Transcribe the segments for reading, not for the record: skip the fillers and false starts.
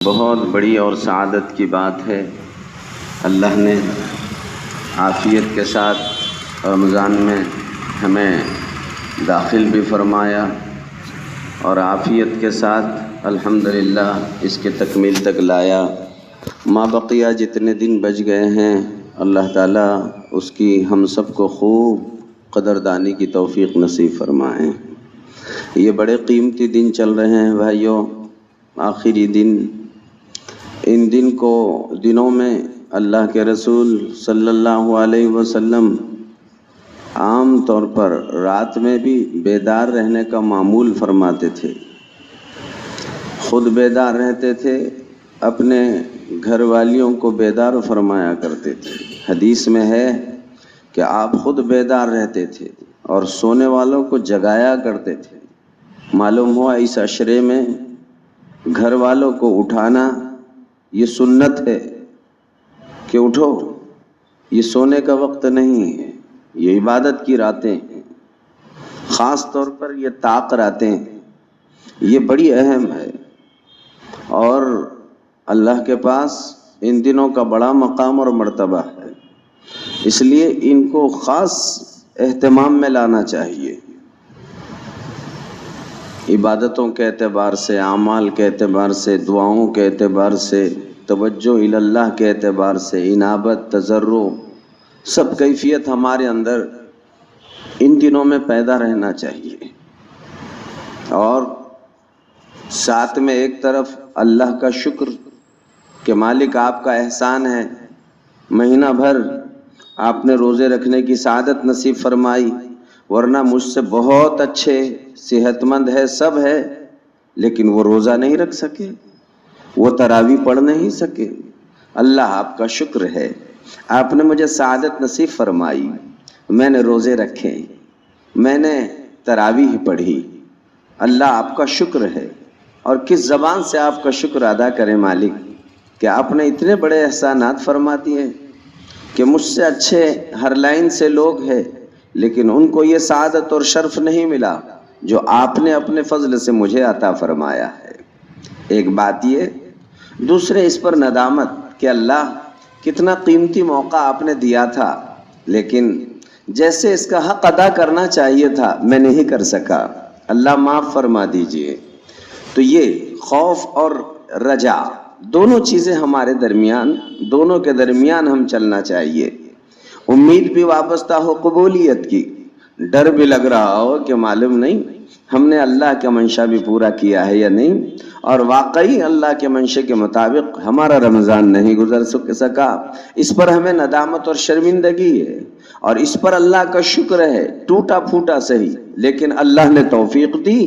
بہت بڑی اور سعادت کی بات ہے، اللہ نے عافیت کے ساتھ رمضان میں ہمیں داخل بھی فرمایا اور عافیت کے ساتھ الحمدللہ اس کے تکمیل تک لایا۔ ما بقیہ جتنے دن بچ گئے ہیں، اللہ تعالیٰ اس کی ہم سب کو خوب قدردانی کی توفیق نصیب فرمائیں۔ یہ بڑے قیمتی دن چل رہے ہیں بھائیوں، آخری دن۔ ان دنوں میں اللہ کے رسول صلی اللہ علیہ وسلم عام طور پر رات میں بھی بیدار رہنے کا معمول فرماتے تھے، خود بیدار رہتے تھے، اپنے گھر والیوں کو بیدار فرمایا کرتے تھے۔ حدیث میں ہے کہ آپ خود بیدار رہتے تھے اور سونے والوں کو جگایا کرتے تھے۔ معلوم ہوا اس عشرے میں گھر والوں کو اٹھانا یہ سنت ہے کہ اٹھو، یہ سونے کا وقت نہیں ہے، یہ عبادت کی راتیں ہیں، خاص طور پر یہ طاق راتیں، یہ بڑی اہم ہے اور اللہ کے پاس ان دنوں کا بڑا مقام اور مرتبہ ہے، اس لیے ان کو خاص اہتمام میں لانا چاہیے۔ عبادتوں کے اعتبار سے، اعمال کے اعتبار سے، دعاؤں کے اعتبار سے، توجہ الی اللہ کے اعتبار سے، انابت، تضرع، سب کیفیت ہمارے اندر ان دنوں میں پیدا رہنا چاہیے۔ اور ساتھ میں ایک طرف اللہ کا شکر کہ مالک آپ کا احسان ہے، مہینہ بھر آپ نے روزے رکھنے کی سعادت نصیب فرمائی، ورنہ مجھ سے بہت اچھے صحت مند ہے، سب ہے، لیکن وہ روزہ نہیں رکھ سکے، وہ تراویح پڑھ نہیں سکے۔ اللہ آپ کا شکر ہے، آپ نے مجھے سعادت نصیب فرمائی، میں نے روزے رکھے، میں نے تراویح پڑھی، اللہ آپ کا شکر ہے۔ اور کس زبان سے آپ کا شکر ادا کریں مالک کہ آپ نے اتنے بڑے احسانات فرما دیے کہ مجھ سے اچھے ہر لائن سے لوگ ہیں، لیکن ان کو یہ سعادت اور شرف نہیں ملا جو آپ نے اپنے فضل سے مجھے عطا فرمایا ہے۔ ایک بات یہ، دوسرے اس پر ندامت کہ اللہ کتنا قیمتی موقع آپ نے دیا تھا، لیکن جیسے اس کا حق ادا کرنا چاہیے تھا میں نہیں کر سکا، اللہ معاف فرما دیجئے۔ تو یہ خوف اور رجا دونوں چیزیں ہمارے درمیان، دونوں کے درمیان ہم چلنا چاہیے۔ امید بھی وابستہ ہو قبولیت کی، ڈر بھی لگ رہا ہو کہ معلوم نہیں ہم نے اللہ کا منشا بھی پورا کیا ہے یا نہیں، اور واقعی اللہ کے منشا کے مطابق ہمارا رمضان نہیں گزر سکا، اس پر ہمیں ندامت اور شرمندگی ہے، اور اس پر اللہ کا شکر ہے، ٹوٹا پھوٹا صحیح لیکن اللہ نے توفیق دی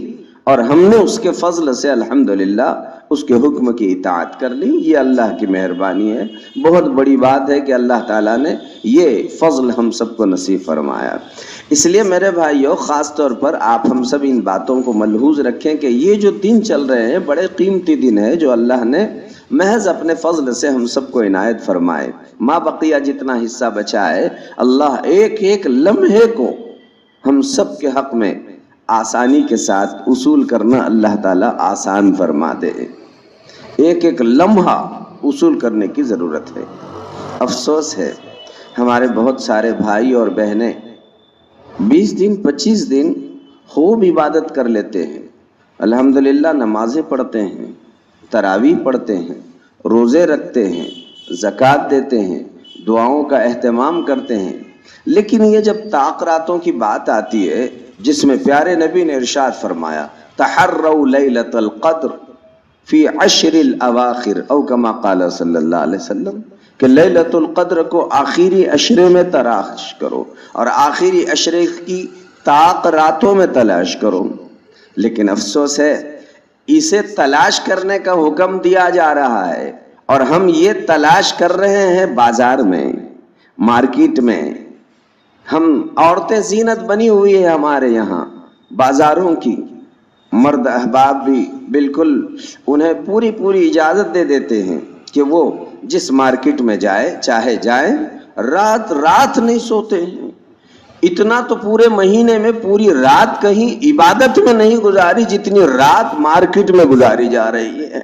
اور ہم نے اس کے فضل سے الحمدللہ اس کے حکم کی اطاعت کر لی۔ یہ اللہ کی مہربانی ہے، بہت بڑی بات ہے کہ اللہ تعالیٰ نے یہ فضل ہم سب کو نصیب فرمایا۔ اس لیے میرے بھائیوں، خاص طور پر آپ ہم سب ان باتوں کو ملحوظ رکھیں کہ یہ جو دن چل رہے ہیں بڑے قیمتی دن ہے جو اللہ نے محض اپنے فضل سے ہم سب کو عنایت فرمائے۔ ما بقیہ جتنا حصہ بچا ہے، اللہ ایک ایک لمحے کو ہم سب کے حق میں آسانی کے ساتھ اصول کرنا اللہ تعالیٰ آسان فرما دے۔ ایک ایک لمحہ اصول کرنے کی ضرورت ہے۔ افسوس ہے ہمارے بہت سارے بھائی اور بہنیں 20 دن 25 دن خوب عبادت کر لیتے ہیں، الحمدللہ نمازیں پڑھتے ہیں، تراویح پڑھتے ہیں، روزے رکھتے ہیں، زکوٰۃ دیتے ہیں، دعاؤں کا اہتمام کرتے ہیں، لیکن یہ جب طاق راتوں کی بات آتی ہے جس میں پیارے نبی نے ارشاد فرمایا تحروا لیلۃ القدر فی عشر الاواخر او کما قال صلی اللہ علیہ وسلم کہ لیلۃ القدر کو آخری عشرے میں تلاش کرو اور آخری عشرے کی طاق راتوں میں تلاش کرو۔ لیکن افسوس ہے اسے تلاش کرنے کا حکم دیا جا رہا ہے اور ہم یہ تلاش کر رہے ہیں بازار میں، مارکیٹ میں۔ ہم عورتیں زینت بنی ہوئی ہے ہمارے یہاں بازاروں کی، مرد احباب بھی بالکل انہیں پوری اجازت دے دیتے ہیں کہ وہ جس مارکیٹ میں جائے چاہے جائیں، رات نہیں سوتے ہیں۔ اتنا تو پورے مہینے میں پوری رات کہیں عبادت میں نہیں گزاری جتنی رات مارکیٹ میں گزاری جا رہی ہے۔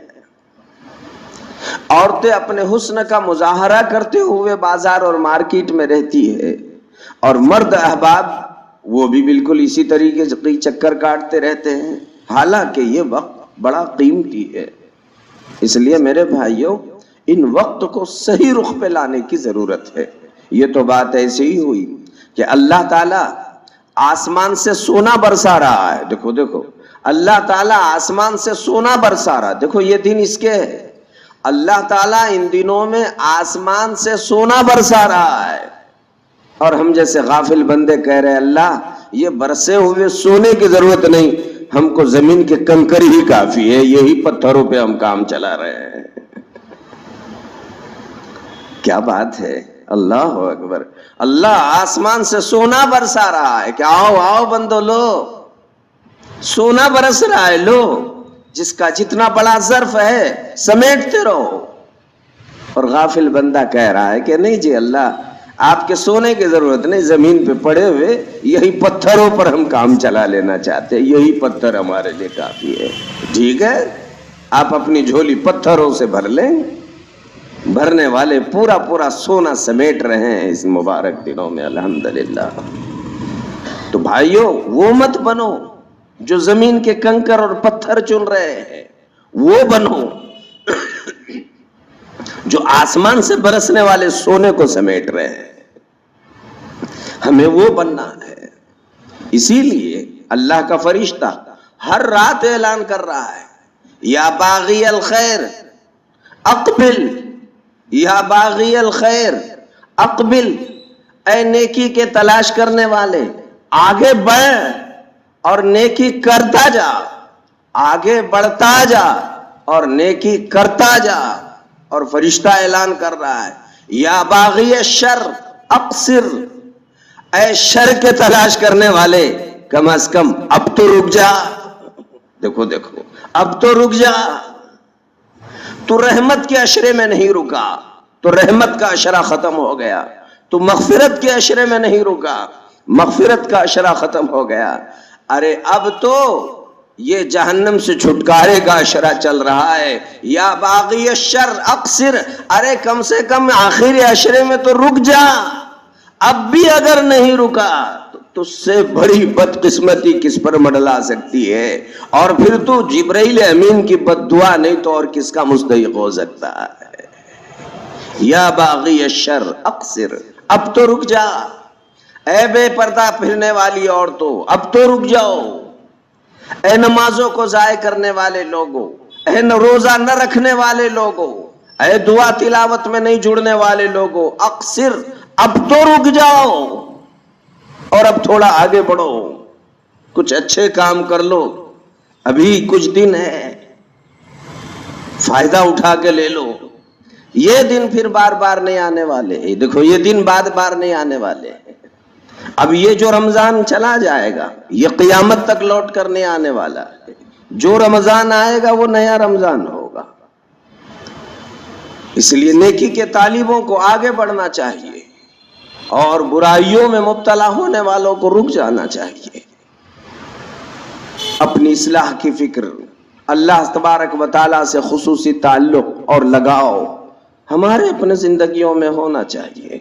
عورتیں اپنے حسن کا مظاہرہ کرتے ہوئے بازار اور مارکیٹ میں رہتی ہے، اور مرد احباب وہ بھی بالکل اسی طریقے سے چکر کاٹتے رہتے ہیں، حالانکہ یہ وقت بڑا قیمتی ہے۔ اس لیے میرے بھائیوں، ان وقت کو صحیح رخ پہ لانے کی ضرورت ہے۔ یہ تو بات ایسی ہی ہوئی کہ اللہ تعالیٰ آسمان سے سونا برسا رہا ہے۔ دیکھو دیکھو، اللہ تعالیٰ آسمان سے سونا برسا رہا ہے۔ دیکھو یہ دن اس کے ہے، اللہ تعالیٰ ان دنوں میں آسمان سے سونا برسا رہا ہے، اور ہم جیسے غافل بندے کہہ رہے ہیں اللہ یہ برسے ہوئے سونے کی ضرورت نہیں، ہم کو زمین کے کنکر ہی کافی ہے، یہی پتھروں پہ ہم کام چلا رہے ہیں۔ کیا بات ہے، اللہ اکبر۔ اللہ آسمان سے سونا برسا رہا ہے کہ آؤ آؤ بندو لو، سونا برس رہا ہے، لو، جس کا جتنا بڑا ظرف ہے سمیٹتے رہو۔ اور غافل بندہ کہہ رہا ہے کہ نہیں جی اللہ آپ کے سونے کی ضرورت نہیں، زمین پہ پڑے ہوئے یہی پتھروں پر ہم کام چلا لینا چاہتے ہیں، یہی پتھر ہمارے لیے کافی ہے۔ ٹھیک ہے، آپ اپنی جھولی پتھروں سے بھر لیں، بھرنے والے پورا پورا سونا سمیٹ رہے ہیں اس مبارک دنوں میں، الحمدللہ۔ تو بھائیوں وہ مت بنو جو زمین کے کنکر اور پتھر چن رہے ہیں، وہ بنو جو آسمان سے برسنے والے سونے کو سمیٹ رہے ہیں۔ ہمیں وہ بننا ہے۔ اسی لیے اللہ کا فرشتہ ہر رات اعلان کر رہا ہے، یا باغی الخیر اقبل، یا باغی الخیر اقبل، اے نیکی کے تلاش کرنے والے آگے بڑھ اور نیکی کرتا جا، آگے بڑھتا جا اور نیکی کرتا جا۔ اور فرشتہ اعلان کر رہا ہے، یا باغی الشر اقصر، اے شر کے تلاش کرنے والے کم از کم اب تو رک جا۔ دیکھو دیکھو، اب تو رک جا۔ تو رحمت کے عشرے میں نہیں رکا تو رحمت کا عشرہ ختم ہو گیا، تو مغفرت کے عشرے میں نہیں رکا، مغفرت کا عشرہ ختم ہو گیا۔ ارے اب تو یہ جہنم سے چھٹکارے کا عشرہ چل رہا ہے، یا باغی الشر اقصر، ارے کم سے کم آخری عشرے میں تو رک جا۔ اب بھی اگر نہیں رکا تو تجھ سے بڑی بدقسمتی کس پر منڈلا سکتی ہے، اور پھر تو جبرائیل امین کی بد دعا نہیں تو اور کس کا مستحق ہو سکتا ہے۔ یا باغی الشر اقصر، اب تو رک جا۔ اے بے پردہ پھرنے والی عورتوں اب تو رک جاؤ، اے نمازوں کو ضائع کرنے والے لوگوں، اے روزہ نہ رکھنے والے لوگوں، اے دعا تلاوت میں نہیں جڑنے والے لوگوں، اقصر، اب تو رک جاؤ اور اب تھوڑا آگے بڑھو، کچھ اچھے کام کر لو، ابھی کچھ دن ہے، فائدہ اٹھا کے لے لو۔ یہ دن پھر بار بار نہیں آنے والے، دیکھو یہ دن بار بار نہیں آنے والے۔ اب یہ جو رمضان چلا جائے گا یہ قیامت تک لوٹ کر نہیں آنے والا ہے، جو رمضان آئے گا وہ نیا رمضان ہوگا۔ اس لیے نیکی کے طالبوں کو آگے بڑھنا چاہیے اور برائیوں میں مبتلا ہونے والوں کو رک جانا چاہیے۔ اپنی اصلاح کی فکر، اللہ تبارک و تعالیٰ سے خصوصی تعلق اور لگاؤ ہمارے اپنے زندگیوں میں ہونا چاہیے۔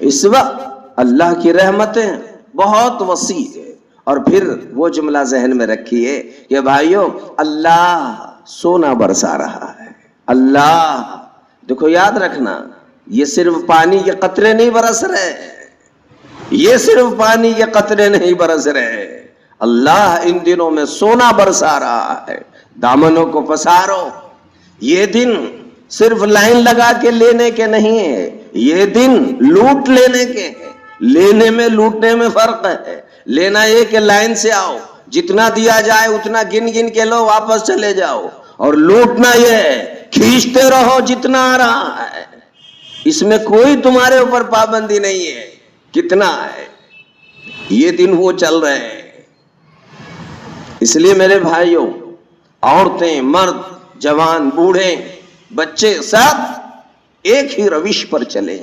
اس وقت اللہ کی رحمتیں بہت وسیع ہے۔ اور پھر وہ جملہ ذہن میں رکھیے کہ بھائیو اللہ سونا برسا رہا ہے۔ اللہ، دیکھو یاد رکھنا، یہ صرف پانی کے قطرے نہیں برس رہے، یہ صرف پانی کے قطرے نہیں برس رہے، اللہ ان دنوں میں سونا برسا رہا ہے۔ دامنوں کو پسارو، یہ دن صرف لائن لگا کے لینے کے نہیں ہے، یہ دن لوٹ لینے کے ہیں۔ لینے میں لوٹنے میں فرق ہے۔ لینا یہ کہ لائن سے آؤ، جتنا دیا جائے اتنا گن گن کے لو، واپس چلے جاؤ، اور لوٹنا یہ ہے کھینچتے رہو جتنا آ رہا ہے، اس میں کوئی تمہارے اوپر پابندی نہیں ہے کتنا ہے۔ یہ دن وہ چل رہے ہیں۔ اس لیے میرے بھائیوں، عورتیں، مرد، جوان، بوڑھے، بچے سب ایک ہی روش پر چلیں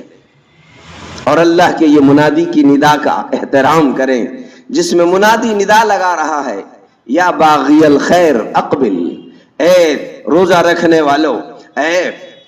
اور اللہ کے یہ منادی کی ندا کا احترام کریں، جس میں منادی ندا لگا رہا ہے، یا باغی الخیر اقبل، اے روزہ رکھنے والو، اے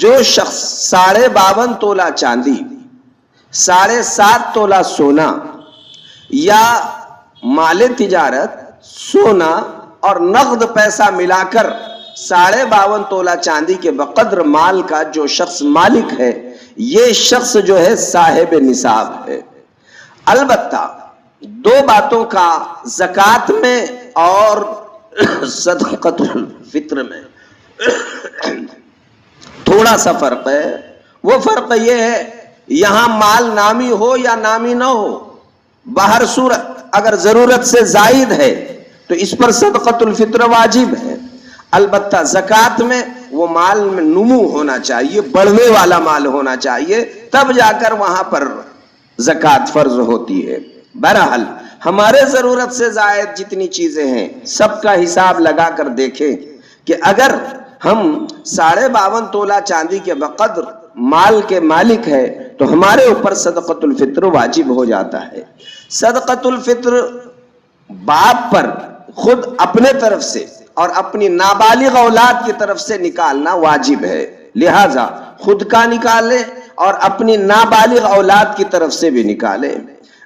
جو شخص 52.5 تولہ چاندی، 7.5 تولہ سونا یا مال تجارت، سونا اور نقد پیسہ ملا کر 52.5 تولہ چاندی کے بقدر مال کا جو شخص مالک ہے، یہ شخص جو ہے صاحب نصاب ہے۔ البتہ 2 باتوں کا زکوٰۃ میں اور صدقۃ الفطر میں تھوڑا سا فرق ہے۔ وہ فرق یہ ہے، یہاں مال نامی ہو یا نامی نہ ہو، بہر صورت اگر ضرورت سے زائد ہے تو اس پر صدقۃ الفطر واجب ہے۔ البتہ زکوٰۃ میں وہ مال میں نمو ہونا چاہیے، بڑھنے والا مال ہونا چاہیے، تب جا کر وہاں پر زکوٰۃ فرض ہوتی ہے۔ بہرحال ہمارے ضرورت سے زائد جتنی چیزیں ہیں سب کا حساب لگا کر دیکھیں کہ اگر ہم 52.5 تولہ چاندی کے بقدر مال کے مالک ہے تو ہمارے اوپر صدقۃ الفطر واجب ہو جاتا ہے۔ صدقۃ الفطر باپ پر خود اپنے طرف سے اور اپنی نابالغ اولاد کی طرف سے نکالنا واجب ہے، لہذا خود کا نکالے اور اپنی نابالغ اولاد کی طرف سے بھی نکالے۔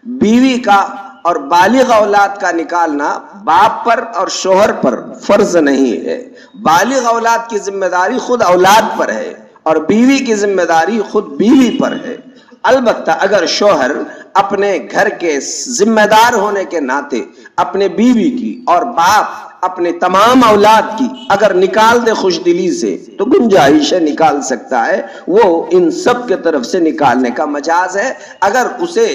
بیوی کا اور بالغ اولاد کا نکالنا باپ پر اور شوہر پر فرض نہیں ہے۔ بالغ اولاد کی ذمہ داری خود اولاد پر ہے اور بیوی کی ذمہ داری خود بیوی پر ہے۔ البتہ اگر شوہر اپنے گھر کے ذمہ دار ہونے کے ناطے اپنے بیوی کی اور باپ اپنے تمام اولاد کی اگر نکال دے خوش دلی سے تو گنجائش ہے، نکال سکتا ہے، وہ ان سب کے طرف سے نکالنے کا مجاز ہے۔ اگر اسے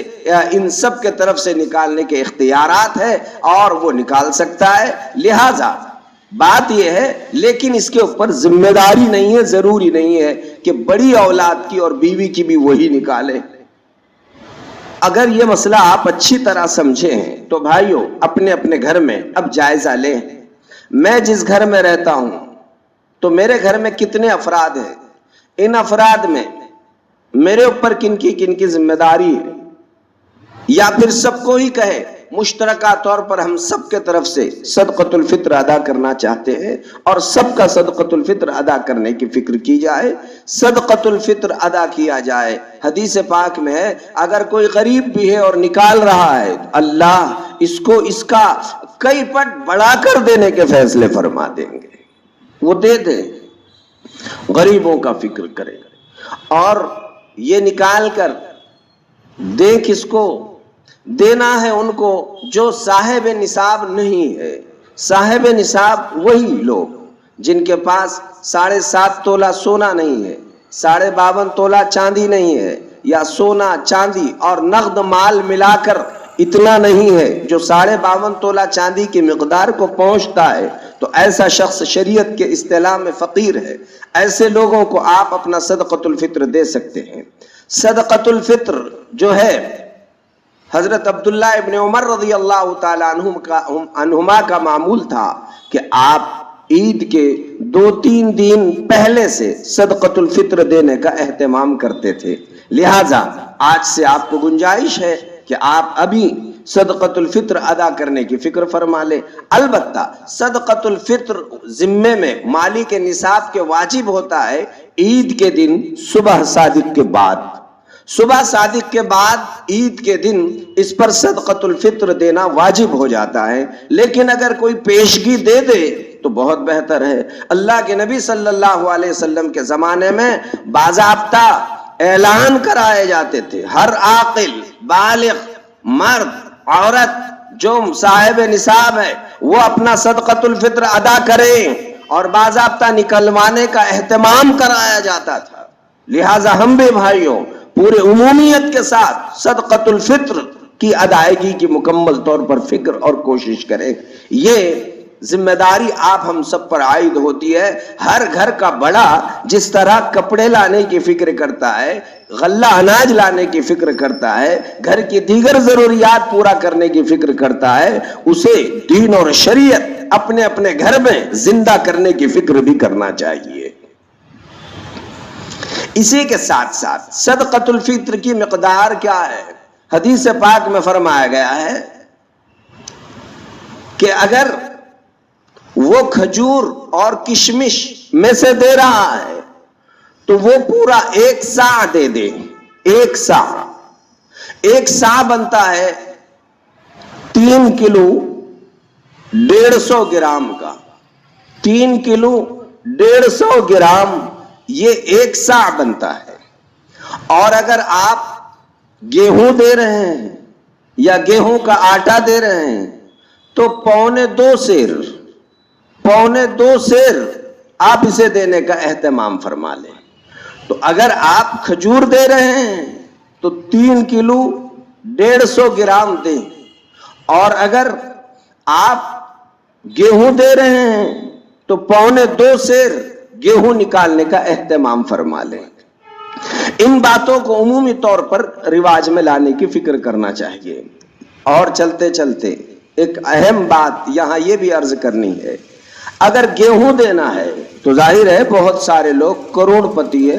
ان سب کے طرف سے نکالنے کے اختیارات ہے اور وہ نکال سکتا ہے، لہذا بات یہ ہے، لیکن اس کے اوپر ذمہ داری نہیں ہے، ضروری نہیں ہے کہ بڑی اولاد کی اور بیوی کی بھی وہی نکالے۔ اگر یہ مسئلہ آپ اچھی طرح سمجھے ہیں تو بھائیو اپنے اپنے گھر میں اب جائزہ لیں۔ میں جس گھر میں رہتا ہوں تو میرے گھر میں کتنے افراد ہیں، ان افراد میں میرے اوپر کن کی ذمہ داری ہے، یا پھر سب کو ہی کہے مشترکہ طور پر ہم سب کے طرف سے صدقۃ الفطر ادا کرنا چاہتے ہیں اور سب کا صدقۃ الفطر ادا کرنے کی فکر کی جائے، صدقۃ الفطر ادا کیا جائے۔ حدیث پاک میں ہے اگر کوئی غریب بھی ہے اور نکال رہا ہے، اللہ اس کو اس کا کئی پٹ بڑھا کر دینے کے فیصلے فرما دیں گے، وہ دے دے، غریبوں کا فکر کرے اور یہ نکال کر دے کس کو دینا ہے، ان کو جو صاحب نصاب نہیں ہے۔ صاحب نصاب وہی لوگ جن کے پاس 7.5 تولہ سونا نہیں ہے، 52.5 تولہ چاندی نہیں ہے، یا سونا چاندی اور نقد مال ملا کر اتنا نہیں ہے جو 52.5 تولہ چاندی کی مقدار کو پہنچتا ہے، تو ایسا شخص شریعت کے اصطلاح میں فقیر ہے۔ ایسے لوگوں کو آپ اپنا صدقۃ الفطر دے سکتے ہیں۔ صدقۃ الفطر جو ہے حضرت عبداللہ ابن عمر رضی اللہ تعالیٰ عنہما کا معمول تھا کہ آپ عید کے 2-3 دن پہلے سے صدقۃ الفطر دینے کا اہتمام کرتے تھے، لہٰذا آج سے آپ کو گنجائش ہے کہ آپ ابھی صدقۃ الفطر ادا کرنے کی فکر فرما لیں۔ البتہ صدقۃ الفطر ذمے میں مالی کے نصاب کے واجب ہوتا ہے عید کے دن صبح صادق کے بعد۔ صبح صادق کے بعد عید کے دن اس پر صدقۃ الفطر دینا واجب ہو جاتا ہے، لیکن اگر کوئی پیشگی دے دے تو بہت بہتر ہے۔ اللہ کے نبی صلی اللہ علیہ وسلم کے زمانے میں باضابطہ اعلان کرائے جاتے تھے، ہر عاقل بالغ مرد عورت جو صاحب نصاب ہے وہ اپنا صدقۃ الفطر ادا کریں، اور باضابطہ نکلوانے کا اہتمام کرایا جاتا تھا۔ لہٰذا ہم بھی بھائیوں پورے عمومیت کے ساتھ صدقۃ الفطر کی ادائیگی کی مکمل طور پر فکر اور کوشش کریں۔ یہ ذمہ داری آپ ہم سب پر عائد ہوتی ہے۔ ہر گھر کا بڑا جس طرح کپڑے لانے کی فکر کرتا ہے، غلہ اناج لانے کی فکر کرتا ہے، گھر کی دیگر ضروریات پورا کرنے کی فکر کرتا ہے، اسے دین اور شریعت اپنے اپنے گھر میں زندہ کرنے کی فکر بھی کرنا چاہیے۔ اسی کے ساتھ ساتھ صدقۃ الفطر کی مقدار کیا ہے؟ حدیث پاک میں فرمایا گیا ہے کہ اگر وہ کھجور اور کشمش میں سے دے رہا ہے تو وہ پورا 1 سا دے دے. 1 سا، 1 سا بنتا ہے 3 کلو 150 گرام کا. 3 کلو 150 گرام یہ 1 سا بنتا ہے. اور اگر آپ گیہوں دے رہے ہیں یا گیہوں کا آٹا دے رہے ہیں تو 1.25 سیر، 1.25 سیر آپ اسے دینے کا اہتمام فرما لیں. تو اگر آپ کھجور دے رہے ہیں تو 3 کلو 150 گرام دیں. اور اگر آپ گیہوں دے رہے ہیں تو 1.25 سیر گیہوں نکالنے کا اہتمام فرما لیں. ان باتوں کو عمومی طور پر رواج میں لانے کی فکر کرنا چاہیے. اور چلتے چلتے ایک اہم بات یہاں یہ بھی عرض کرنی ہے. اگر گیہوں دینا ہے تو ظاہر ہے بہت سارے لوگ کروڑ پتی ہے،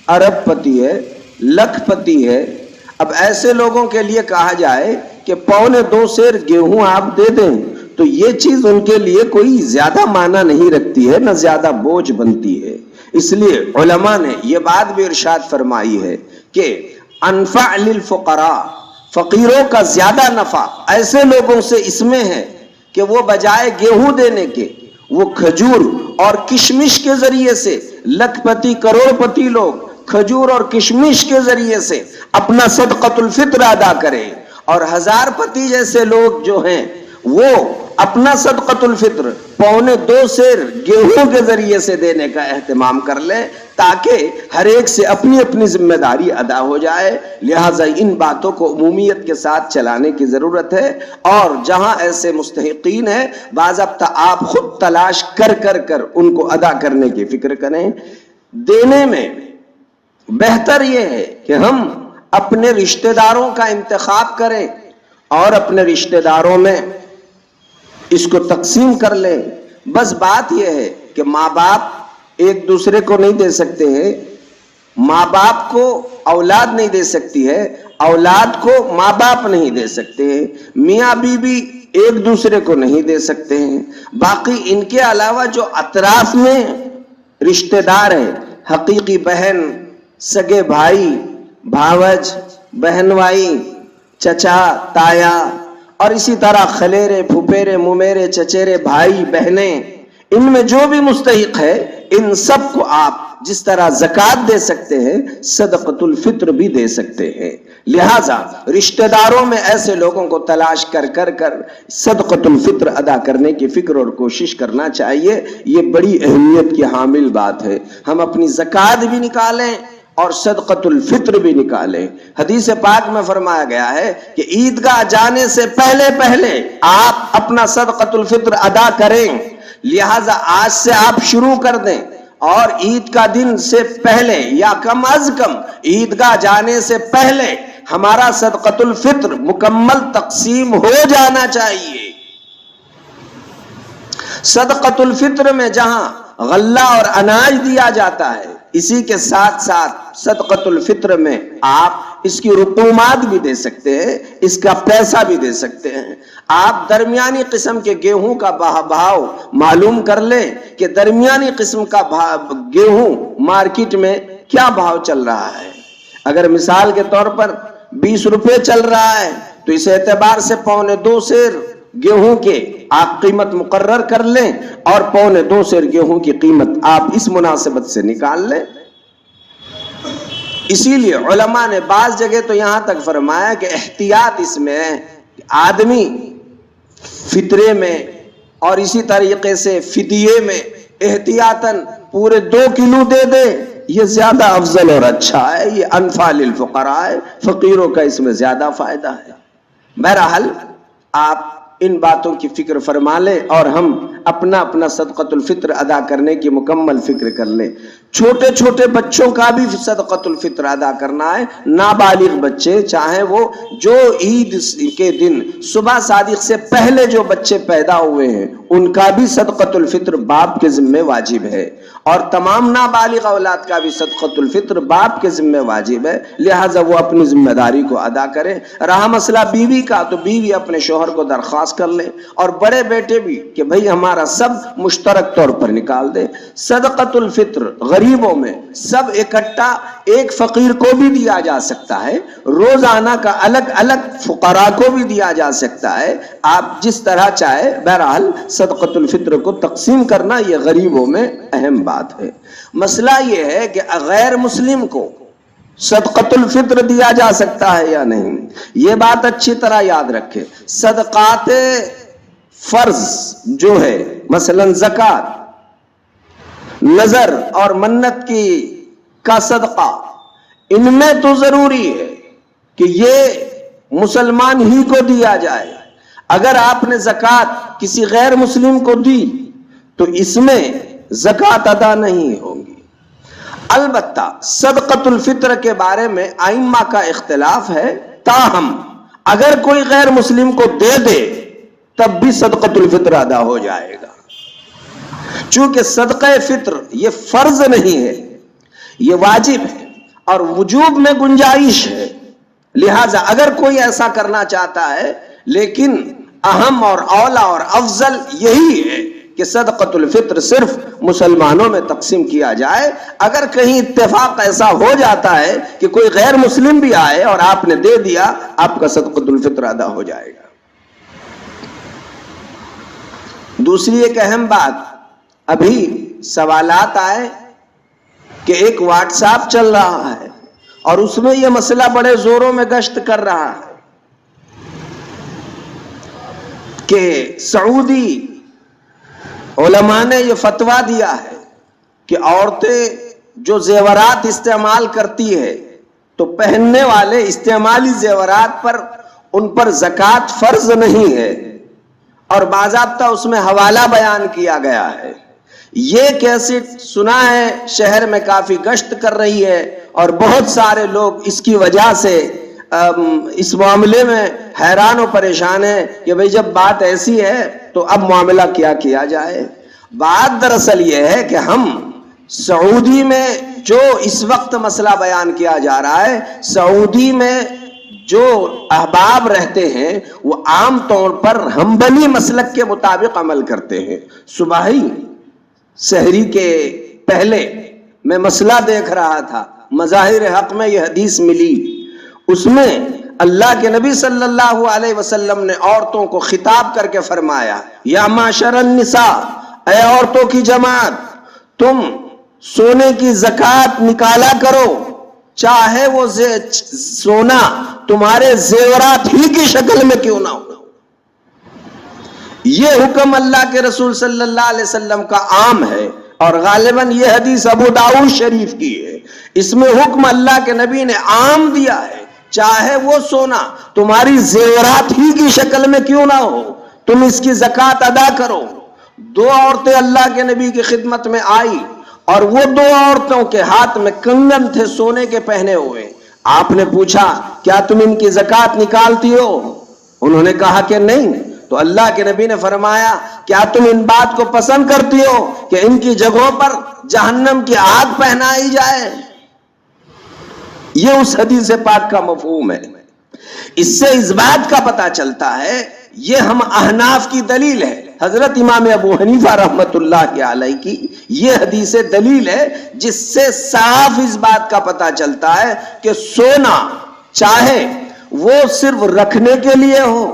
ارب پتی ہے، لکھ پتی ہے. اب ایسے لوگوں کے لیے کہا جائے کہ 1.25 سیر گیہوں آپ دے دیں تو یہ چیز ان کے لیے کوئی زیادہ معنی نہیں رکھتی ہے، نہ زیادہ بوجھ بنتی ہے. اس لیے علماء نے یہ بات بھی ارشاد فرمائی ہے کہ انفع للفقراء، فقیروں کا زیادہ نفع ایسے لوگوں سے اس میں ہے کہ وہ بجائے گیہوں دینے کے وہ کھجور اور کشمش کے ذریعے سے، لکھ پتی کروڑ پتی لوگ کھجور اور کشمش کے ذریعے سے اپنا صدقۃ الفطر ادا کریں. اور 1000 پتی جیسے لوگ جو ہیں وہ اپنا صدقۃ الفطر 1.25 سیر گیہوں کے ذریعے سے دینے کا اہتمام کر لیں تاکہ ہر ایک سے اپنی اپنی ذمہ داری ادا ہو جائے. لہٰذا ان باتوں کو عمومیت کے ساتھ چلانے کی ضرورت ہے. اور جہاں ایسے مستحقین ہیں باضابطہ آپ خود تلاش کر ان کو ادا کرنے کی فکر کریں. دینے میں بہتر یہ ہے کہ ہم اپنے رشتہ داروں کا انتخاب کریں اور اپنے رشتہ داروں میں اس کو تقسیم کر لیں. بس بات یہ ہے کہ ماں باپ ایک دوسرے کو نہیں دے سکتے ہیں، ماں باپ کو اولاد نہیں دے سکتی ہے، اولاد کو ماں باپ نہیں دے سکتے ہیں، میاں بیوی ایک دوسرے کو نہیں دے سکتے ہیں. باقی ان کے علاوہ جو اطراف میں رشتہ دار ہیں، حقیقی بہن، سگے بھائی، بھاوج، بہنوائی، چچا، تایا، اور اسی طرح خلیرے، پھپھیرے، ممیرے، چچیرے، بھائی، بہنیں، ان میں جو بھی مستحق ہے ان سب کو آپ جس طرح زکوٰۃ دے سکتے ہیں صدقۃ الفطر بھی دے سکتے ہیں. لہٰذا رشتہ داروں میں ایسے لوگوں کو تلاش کر صدقۃ الفطر ادا کرنے کی فکر اور کوشش کرنا چاہیے. یہ بڑی اہمیت کی حامل بات ہے. ہم اپنی زکوٰۃ بھی نکالیں اور صدقۃ الفطر بھی نکالیں. حدیث پاک میں فرمایا گیا ہے کہ عیدگاہ جانے سے پہلے آپ اپنا صدقۃ الفطر ادا کریں. لہٰذا آج سے آپ شروع کر دیں اور عید کا دن سے پہلے یا کم از کم عیدگاہ جانے سے پہلے ہمارا صدقۃ الفطر مکمل تقسیم ہو جانا چاہیے. صدقۃ الفطر میں جہاں غلہ اور اناج دیا جاتا ہے اسی کے ساتھ ساتھ صدقۃ الفطر میں آپ اس کی رقومات بھی دے سکتے ہیں، اس کا پیسہ بھی دے سکتے ہیں. آپ درمیانی قسم کے گیہوں کا بھاؤ معلوم کر لیں کہ درمیانی قسم کا گیہوں مارکیٹ میں کیا بھاؤ چل رہا ہے. اگر مثال کے طور پر 20 روپے چل رہا ہے تو اس اعتبار سے 1.25 سیر گیہوں کے آپ قیمت مقرر کر لیں اور 1.25 سیر گیہوں کی قیمت آپ اس مناسبت سے نکال لیں. اسی لیے علماء نے بعض جگہ تو یہاں تک فرمایا کہ احتیاط اس میں ہے کہ آدمی فطرے میں اور اسی طریقے سے فدیے میں احتیاطاً پورے 2 کلو دے دے، یہ زیادہ افضل اور اچھا ہے. یہ انفع للفقراء ہے، فقیروں کا اس میں زیادہ فائدہ ہے. بہرحال آپ ان باتوں کی فکر فرما لیں اور ہم اپنا صدقۃ الفطر ادا کرنے کی مکمل فکر کر لیں. چھوٹے چھوٹے بچوں کا بھی صدقۃ الفطر ادا کرنا ہے. نابالغ بچے چاہے وہ جو عید کے دن صبح صادق سے پہلے جو بچے پیدا ہوئے ہیں ان کا بھی صدقۃ الفطر باپ کے ذمہ واجب ہے اور تمام نابالغ اولاد کا بھی صدقۃ الفطر باپ کے ذمہ واجب ہے. لہٰذا وہ اپنی ذمہ داری کو ادا کریں. رہا مسئلہ بیوی کا تو بیوی اپنے شوہر کو درخواست کر لے اور بڑے بیٹے بھی کہ بھئی ہمارا سب مشترک طور پر نکال دے. صدقۃ الفطر غریب غریبوں میں سب اکٹھا ایک فقیر کو بھی دیا جا سکتا ہے، روزانہ کا الگ الگ فقراء کو بھی دیا جا سکتا ہے، آپ جس طرح چاہے۔ بہرحال صدقۃ الفطر کو تقسیم کرنا یہ غریبوں میں اہم بات ہے۔ مسئلہ یہ ہے کہ غیر مسلم کو صدقۃ الفطر دیا جا سکتا ہے یا نہیں، یہ بات اچھی طرح یاد رکھے۔ صدقات فرض جو ہے، مثلا زکوٰۃ، نذر اور منت کا صدقہ، ان میں تو ضروری ہے کہ یہ مسلمان ہی کو دیا جائے۔ اگر آپ نے زکوٰۃ کسی غیر مسلم کو دی تو اس میں زکوٰۃ ادا نہیں ہوگی۔ البتہ صدقۃ الفطر کے بارے میں ائمہ کا اختلاف ہے، تاہم اگر کوئی غیر مسلم کو دے دے تب بھی صدقۃ الفطر ادا ہو جائے گا، چونکہ صدقہ فطر یہ فرض نہیں ہے، یہ واجب ہے اور وجوب میں گنجائش ہے۔ لہذا اگر کوئی ایسا کرنا چاہتا ہے، لیکن اہم اور اولا اور افضل یہی ہے کہ صدقۃ الفطر صرف مسلمانوں میں تقسیم کیا جائے۔ اگر کہیں اتفاق ایسا ہو جاتا ہے کہ کوئی غیر مسلم بھی آئے اور آپ نے دے دیا، آپ کا صدقۃ الفطر ادا ہو جائے گا۔ دوسری ایک اہم بات، ابھی سوالات آئے کہ ایک واٹس ایپ چل رہا ہے اور اس میں یہ مسئلہ بڑے زوروں میں گشت کر رہا ہے کہ سعودی علماء نے یہ فتویٰ دیا ہے کہ عورتیں جو زیورات استعمال کرتی ہے تو پہننے والے استعمالی زیورات پر ان پر زکوٰۃ فرض نہیں ہے، اور باضابطہ اس میں حوالہ بیان کیا گیا ہے۔ یہ کیسٹ سنا ہے، شہر میں کافی گشت کر رہی ہے اور بہت سارے لوگ اس کی وجہ سے اس معاملے میں حیران و پریشان ہیں کہ بھئی جب بات ایسی ہے تو اب معاملہ کیا جائے۔ بات دراصل یہ ہے کہ ہم سعودی میں جو اس وقت مسئلہ بیان کیا جا رہا ہے، سعودی میں جو احباب رہتے ہیں وہ عام طور پر حنبلی مسلک کے مطابق عمل کرتے ہیں۔ صبحی سحری کے پہلے میں مسئلہ دیکھ رہا تھا، مظاہر حق میں یہ حدیث ملی، اس میں اللہ کے نبی صلی اللہ علیہ وسلم نے عورتوں کو خطاب کر کے فرمایا، یا معاشر النساء، اے عورتوں کی جماعت، تم سونے کی زکوٰۃ نکالا کرو، چاہے وہ سونا تمہارے زیورات ہی کی شکل میں کیوں نہ ہو۔ یہ حکم اللہ کے رسول صلی اللہ علیہ وسلم کا عام ہے، اور غالباً یہ حدیث ابو داؤد شریف کی ہے۔ اس میں حکم اللہ کے نبی نے عام دیا ہے، چاہے وہ سونا تمہاری زیورات ہی کی شکل میں کیوں نہ ہو، تم اس کی زکوٰۃ ادا کرو۔ دو عورتیں اللہ کے نبی کی خدمت میں آئی اور وہ دو عورتوں کے ہاتھ میں کنگن تھے سونے کے پہنے ہوئے۔ آپ نے پوچھا کیا تم ان کی زکوٰۃ نکالتی ہو؟ انہوں نے کہا کہ نہیں۔ تو اللہ کے نبی نے فرمایا کیا تم ان بات کو پسند کرتی ہو کہ ان کی جگہوں پر جہنم کی آگ پہنائی جائے؟ یہ اس حدیث پاک کا مفہوم ہے۔ اس سے اس بات کا پتہ چلتا ہے، یہ ہم احناف کی دلیل ہے، حضرت امام ابو حنیفہ رحمت اللہ علیہ کی یہ حدیث دلیل ہے، جس سے صاف اس بات کا پتہ چلتا ہے کہ سونا چاہے وہ صرف رکھنے کے لیے ہو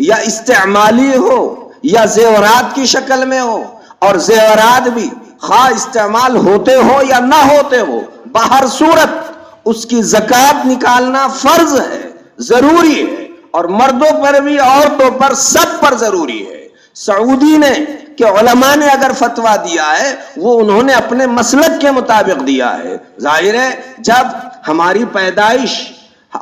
یا استعمالی ہو یا زیورات کی شکل میں ہو، اور زیورات بھی خواہ استعمال ہوتے ہو یا نہ ہوتے ہو، بہر صورت اس کی زکوٰۃ نکالنا فرض ہے، ضروری ہے، اور مردوں پر بھی عورتوں پر سب پر ضروری ہے۔ سعودی نے کہ علماء نے اگر فتویٰ دیا ہے وہ انہوں نے اپنے مسلک کے مطابق دیا ہے۔ ظاہر ہے جب ہماری پیدائش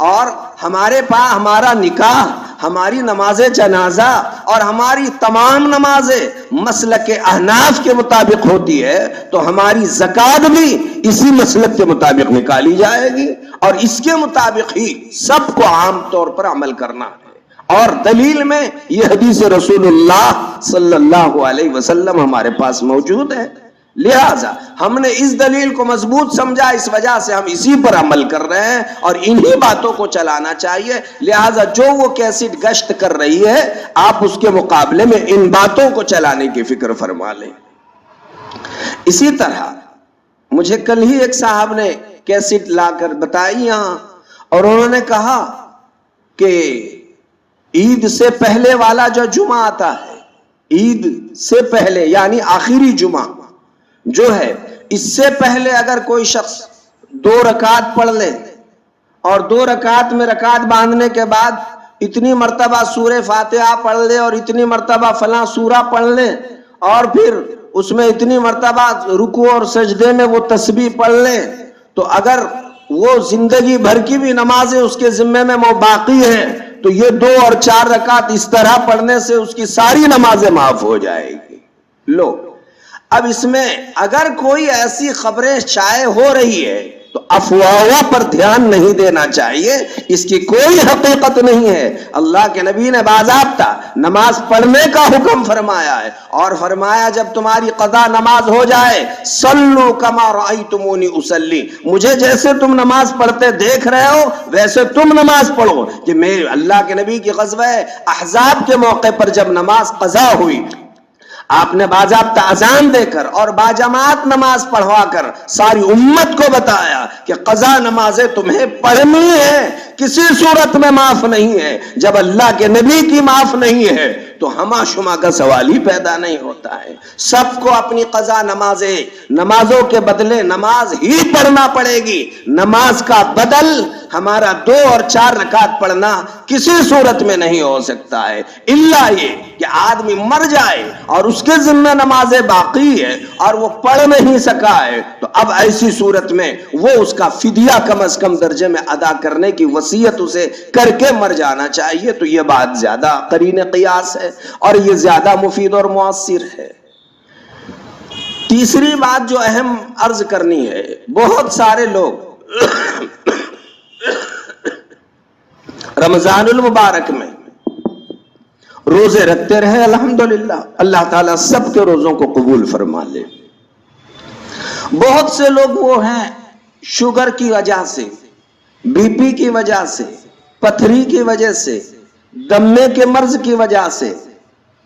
اور ہمارے پاس ہمارا نکاح، ہماری نماز جنازہ اور ہماری تمام نمازیں مسلک احناف کے مطابق ہوتی ہے تو ہماری زکوٰۃ بھی اسی مسلک کے مطابق نکالی جائے گی، اور اس کے مطابق ہی سب کو عام طور پر عمل کرنا ہے۔ اور دلیل میں یہ حدیث رسول اللہ صلی اللہ علیہ وسلم ہمارے پاس موجود ہے۔ لہذا ہم نے اس دلیل کو مضبوط سمجھا، اس وجہ سے ہم اسی پر عمل کر رہے ہیں اور انہی باتوں کو چلانا چاہیے۔ لہذا جو وہ کیسٹ گشت کر رہی ہے، آپ اس کے مقابلے میں ان باتوں کو چلانے کی فکر فرما لیں۔ اسی طرح مجھے کل ہی ایک صاحب نے کیسٹ لا کر بتائی یہاں، اور انہوں نے کہا کہ عید سے پہلے والا جو جمعہ آتا ہے، عید سے پہلے یعنی آخری جمعہ جو ہے، اس سے پہلے اگر کوئی شخص 2 رکعت پڑھ لے اور 2 رکعت میں رکعت باندھنے کے بعد اتنی مرتبہ سورہ فاتحہ پڑھ لے اور اتنی مرتبہ فلاں سورہ پڑھ لے اور پھر اس میں اتنی مرتبہ رکوع اور سجدے میں وہ تسبیح پڑھ لے، تو اگر وہ زندگی بھر کی بھی نمازیں اس کے ذمے میں وہ باقی ہیں تو یہ 2 اور 4 رکعت اس طرح پڑھنے سے اس کی ساری نمازیں معاف ہو جائے گی۔ لو، اب اس میں اگر کوئی ایسی خبریں شائع ہو رہی ہے تو افواہوں پر دھیان نہیں دینا چاہیے، اس کی کوئی حقیقت نہیں ہے۔ اللہ کے نبی نے باضابطہ نماز پڑھنے کا حکم فرمایا ہے، اور فرمایا جب تمہاری قضا نماز ہو جائے، صلو کما رأیتمونی اصلی، مجھے جیسے تم نماز پڑھتے دیکھ رہے ہو ویسے تم نماز پڑھو۔ کہ میرے اللہ کے نبی کی غزوہ احزاب کے موقع پر جب نماز قضا ہوئی، آپ نے باضابطہ اذان دے کر اور باجماعت نماز پڑھوا کر ساری امت کو بتایا کہ قضا نمازیں تمہیں پڑھنی ہے، کسی صورت میں معاف نہیں ہے۔ جب اللہ کے نبی کی معاف نہیں ہے تو ہما شما کا سوال ہی پیدا نہیں ہوتا ہے۔ سب کو اپنی قضا نمازوں کے بدلے نماز ہی پڑھنا پڑے گی۔ نماز کا بدل ہمارا 2 اور 4 رکعت پڑھنا کسی صورت میں نہیں ہو سکتا ہے، الا یہ کہ آدمی مر جائے اور اس کے ذمہ نمازیں باقی ہے اور وہ پڑھ نہیں سکا ہے، تو اب ایسی صورت میں وہ اس کا فدیہ کم از کم درجے میں ادا کرنے کی وصیت اسے کر کے مر جانا چاہیے۔ تو یہ بات زیادہ قرین قیاس ہے اور یہ زیادہ مفید اور مؤثر ہے۔ تیسری بات جو اہم عرض کرنی ہے، بہت سارے لوگ رمضان المبارک میں روزے رکھتے رہے، الحمدللہ، اللہ تعالیٰ سب کے روزوں کو قبول فرما لے۔ بہت سے لوگ وہ ہیں شوگر کی وجہ سے، بی پی کی وجہ سے، پتھری کی وجہ سے، دمے کے مرض کی وجہ سے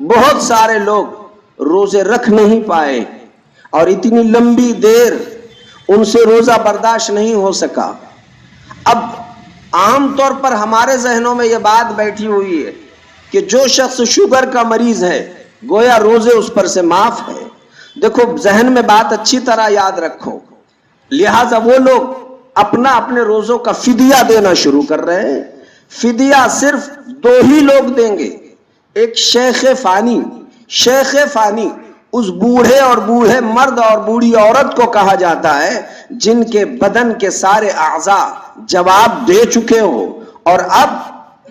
بہت سارے لوگ روزے رکھ نہیں پائے اور اتنی لمبی دیر ان سے روزہ برداشت نہیں ہو سکا۔ اب عام طور پر ہمارے ذہنوں میں یہ بات بیٹھی ہوئی ہے کہ جو شخص شوگر کا مریض ہے گویا روزے اس پر سے معاف ہے۔ دیکھو، ذہن میں بات اچھی طرح یاد رکھو، لہٰذا وہ لوگ اپنے روزوں کا فدیہ دینا شروع کر رہے ہیں۔ فدیہ صرف 2 ہی لوگ دیں گے، ایک شیخ فانی۔ شیخ فانی اس بوڑھے اور بوڑھے مرد اور بوڑھی عورت کو کہا جاتا ہے جن کے بدن کے سارے اعضاء جواب دے چکے ہو اور اب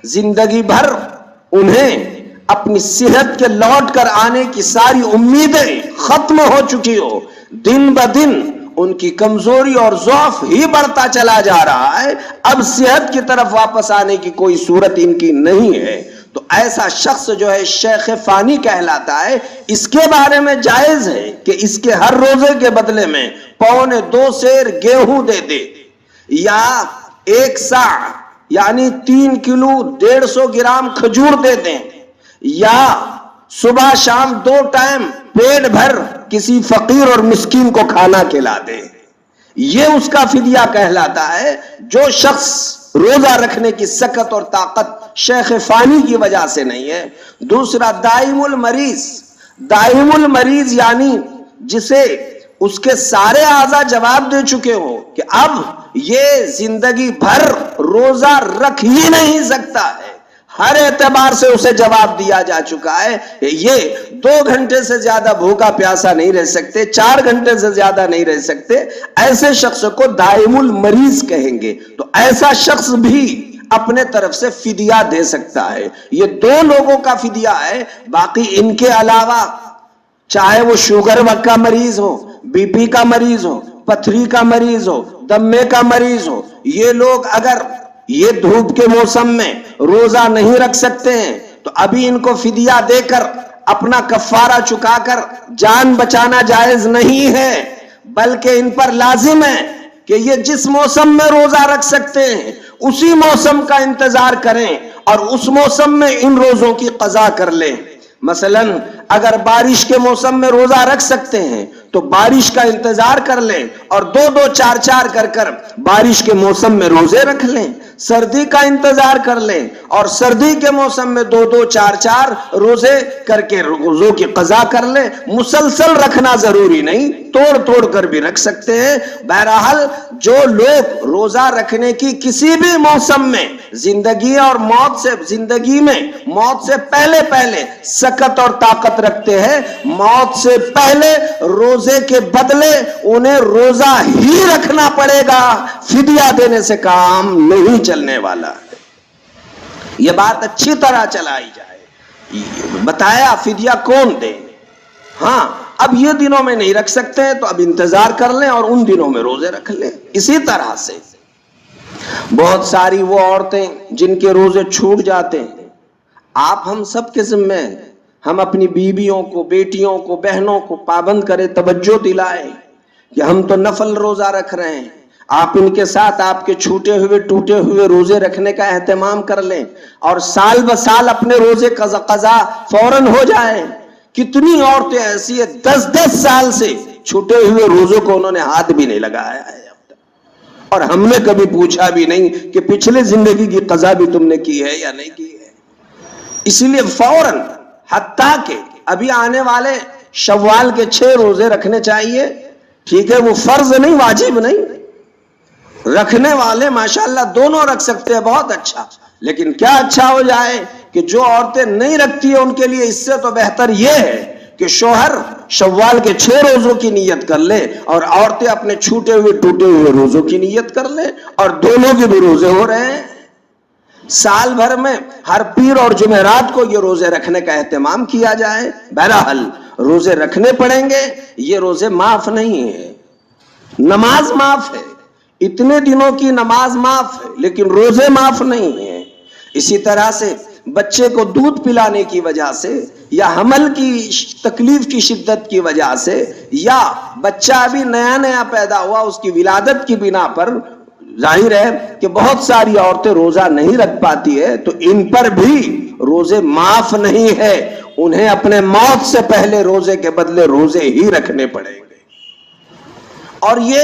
زندگی بھر انہیں اپنی صحت کے لوٹ کر آنے کی ساری امیدیں ختم ہو چکی ہو، دن بدن ان کی کمزوری اور ضعف ہی بڑھتا چلا جا رہا ہے، اب صحت کی طرف واپس آنے کی کوئی صورت ان کی نہیں ہے، تو ایسا شخص جو ہے شیخ فانی کہلاتا ہے۔ اس کے بارے میں جائز ہے کہ اس کے ہر روزے کے بدلے میں 2.25 سیر گیہوں دے دے، یا 1 سا یعنی 3 کلو 150 گرام کھجور دے دیں، یا صبح شام 2 ٹائم پیٹ بھر کسی فقیر اور مسکین کو کھانا کھلا دے۔ یہ اس کا فدیہ کہلاتا ہے۔ جو شخص روزہ رکھنے کی سکت اور طاقت شیخ فانی کی وجہ سے نہیں ہے۔ دوسرا، دائم المریض۔ دائم المریض یعنی جسے اس کے سارے اعضاء جواب دے چکے ہو کہ اب یہ زندگی بھر روزہ رکھ ہی نہیں سکتا ہے، ہر اعتبار سے اسے جواب دیا جا چکا ہے، یہ 2 گھنٹے سے زیادہ بھوکا پیاسا نہیں رہ سکتے، 4 گھنٹے سے زیادہ نہیں رہ سکتے، ایسے شخص کو دائم المریض کہیں گے۔ تو ایسا شخص بھی اپنے طرف سے فدیہ دے سکتا ہے۔ یہ 2 لوگوں کا فدیہ ہے، باقی ان کے علاوہ چاہے وہ شوگر کا مریض ہو، بی پی کا مریض ہو، پتھری کا مریض ہو، دمے کا مریض ہو، یہ لوگ اگر یہ دھوپ کے موسم میں روزہ نہیں رکھ سکتے ہیں تو ابھی ان کو فدیہ دے کر اپنا کفارہ چکا کر جان بچانا جائز نہیں ہے، بلکہ ان پر لازم ہے کہ یہ جس موسم میں روزہ رکھ سکتے ہیں اسی موسم کا انتظار کریں اور اس موسم میں ان روزوں کی قضا کر لیں۔ مثلاً اگر بارش کے موسم میں روزہ رکھ سکتے ہیں تو بارش کا انتظار کر لیں اور 2-2 4-4 کر بارش کے موسم میں روزے رکھ لیں. سردی کا انتظار کر لیں اور سردی کے موسم میں 2-2 4-4 روزے کر کے روزوں کی قضا کر لیں. مسلسل رکھنا ضروری نہیں، توڑ کر بھی رکھ سکتے ہیں. بہرحال جو لوگ روزہ رکھنے کی کسی بھی موسم میں زندگی میں موت سے پہلے سکت اور طاقت رکھتے ہیں، موت سے پہلے روزے کے بدلے انہیں روزہ ہی رکھنا پڑے گا. فدیہ دینے سے کام نہیں چلنے والا ہے. یہ بات اچھی طرح چلائی جائے. بتایا فدیہ کون دے. ہاں اب یہ دنوں میں نہیں رکھ سکتے ہیں تو اب انتظار کر لیں اور ان دنوں میں روزے رکھ لیں. اسی طرح سے بہت ساری وہ عورتیں جن کے روزے چھوٹ جاتے ہیں، آپ ہم سب کے ذمہ ہیں، ہم اپنی بیویوں کو، بیٹیوں کو، بہنوں کو پابند کریں، توجہ دلائیں کہ ہم تو نفل روزہ رکھ رہے ہیں. آپ ان کے ساتھ آپ کے چھوٹے ہوئے ٹوٹے ہوئے روزے رکھنے کا اہتمام کر لیں اور سال بسال اپنے روزے قضا فوراً ہو جائے. کتنی عورتیں ایسی ہیں 10 سال سے چھوٹے ہوئے روزوں کو انہوں نے ہاتھ بھی نہیں لگایا ہے اور ہم نے کبھی پوچھا بھی نہیں کہ پچھلے زندگی کی قضا بھی تم نے کی ہے یا نہیں کی ہے. اس لیے فوراً، حتیٰ کہ ابھی آنے والے شوال کے 6 روزے رکھنے چاہیے. ٹھیک ہے وہ فرض نہیں، واجب نہیں، رکھنے والے ماشاءاللہ دونوں رکھ سکتے ہیں، بہت اچھا. لیکن کیا اچھا ہو جائے کہ جو عورتیں نہیں رکھتی ہیں ان کے لیے اس سے تو بہتر یہ ہے کہ شوہر شوال کے 6 روزوں کی نیت کر لے اور عورتیں اپنے چھوٹے ہوئے ٹوٹے ہوئے روزوں کی نیت کر لے اور دونوں کے بھی روزے ہو رہے ہیں. سال بھر میں ہر پیر اور جمعرات کو یہ روزے رکھنے کا اہتمام کیا جائے. بہرحال روزے رکھنے پڑیں گے. یہ روزے معاف نہیں ہے، نماز معاف ہے، اتنے دنوں کی نماز معاف ہے لیکن روزے معاف نہیں ہیں. اسی طرح سے بچے کو دودھ پلانے کی وجہ سے یا حمل کی تکلیف کی شدت کی وجہ سے یا بچہ ابھی نیا پیدا ہوا اس کی ولادت کی بنا پر ظاہر ہے کہ بہت ساری عورتیں روزہ نہیں رکھ پاتی ہے، تو ان پر بھی روزے معاف نہیں ہے. انہیں اپنے موت سے پہلے روزے کے بدلے روزے ہی رکھنے پڑیں گے. اور یہ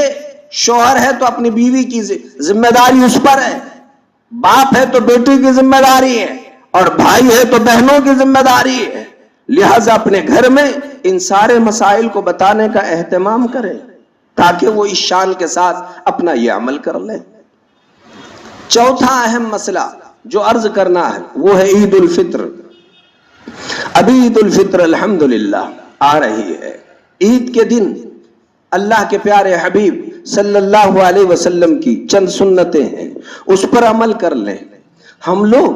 شوہر ہے تو اپنی بیوی کی ذمہ داری اس پر ہے، باپ ہے تو بیٹی کی ذمہ داری ہے اور بھائی ہے تو بہنوں کی ذمہ داری ہے. لہذا اپنے گھر میں ان سارے مسائل کو بتانے کا اہتمام کریں تاکہ وہ اس شان کے ساتھ اپنا یہ عمل کر لیں. چوتھا اہم مسئلہ جو عرض کرنا ہے وہ ہے عید الفطر. ابھی عید الفطر الحمدللہ آ رہی ہے. عید کے دن اللہ کے پیارے حبیب صلی اللہ علیہ وسلم کی چند سنتیں ہیں، اس پر عمل کر لیں. ہم لوگ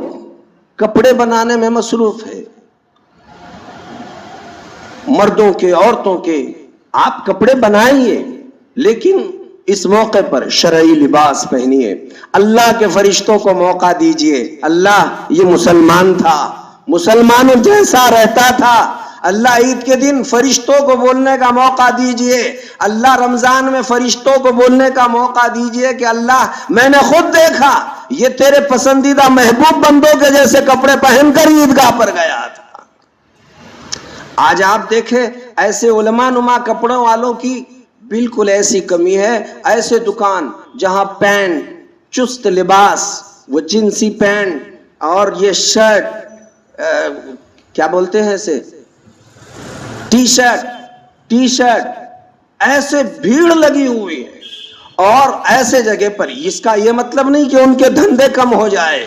کپڑے بنانے میں مصروف ہیں، مردوں کے عورتوں کے. آپ کپڑے بنائیے لیکن اس موقع پر شرعی لباس پہنیے. اللہ کے فرشتوں کو موقع دیجئے. اللہ یہ مسلمان تھا، مسلمانوں جیسا رہتا تھا. اللہ عید کے دن فرشتوں کو بولنے کا موقع دیجئے. اللہ رمضان میں فرشتوں کو بولنے کا موقع دیجئے کہ اللہ میں نے خود دیکھا یہ تیرے پسندیدہ محبوب بندوں کے جیسے کپڑے پہن کر عیدگاہ پر گیا تھا. آج آپ دیکھیں ایسے علماء نما کپڑوں والوں کی بالکل ایسی کمی ہے. ایسے دکان جہاں پینٹ، چست لباس، وہ جنسی پینٹ اور یہ شرٹ، کیا بولتے ہیں اسے، ٹی شرٹ، ایسے بھیڑ لگی ہوئی ہے. اور ایسے جگہ پر اس کا یہ مطلب نہیں کہ ان کے دھندے کم ہو جائے،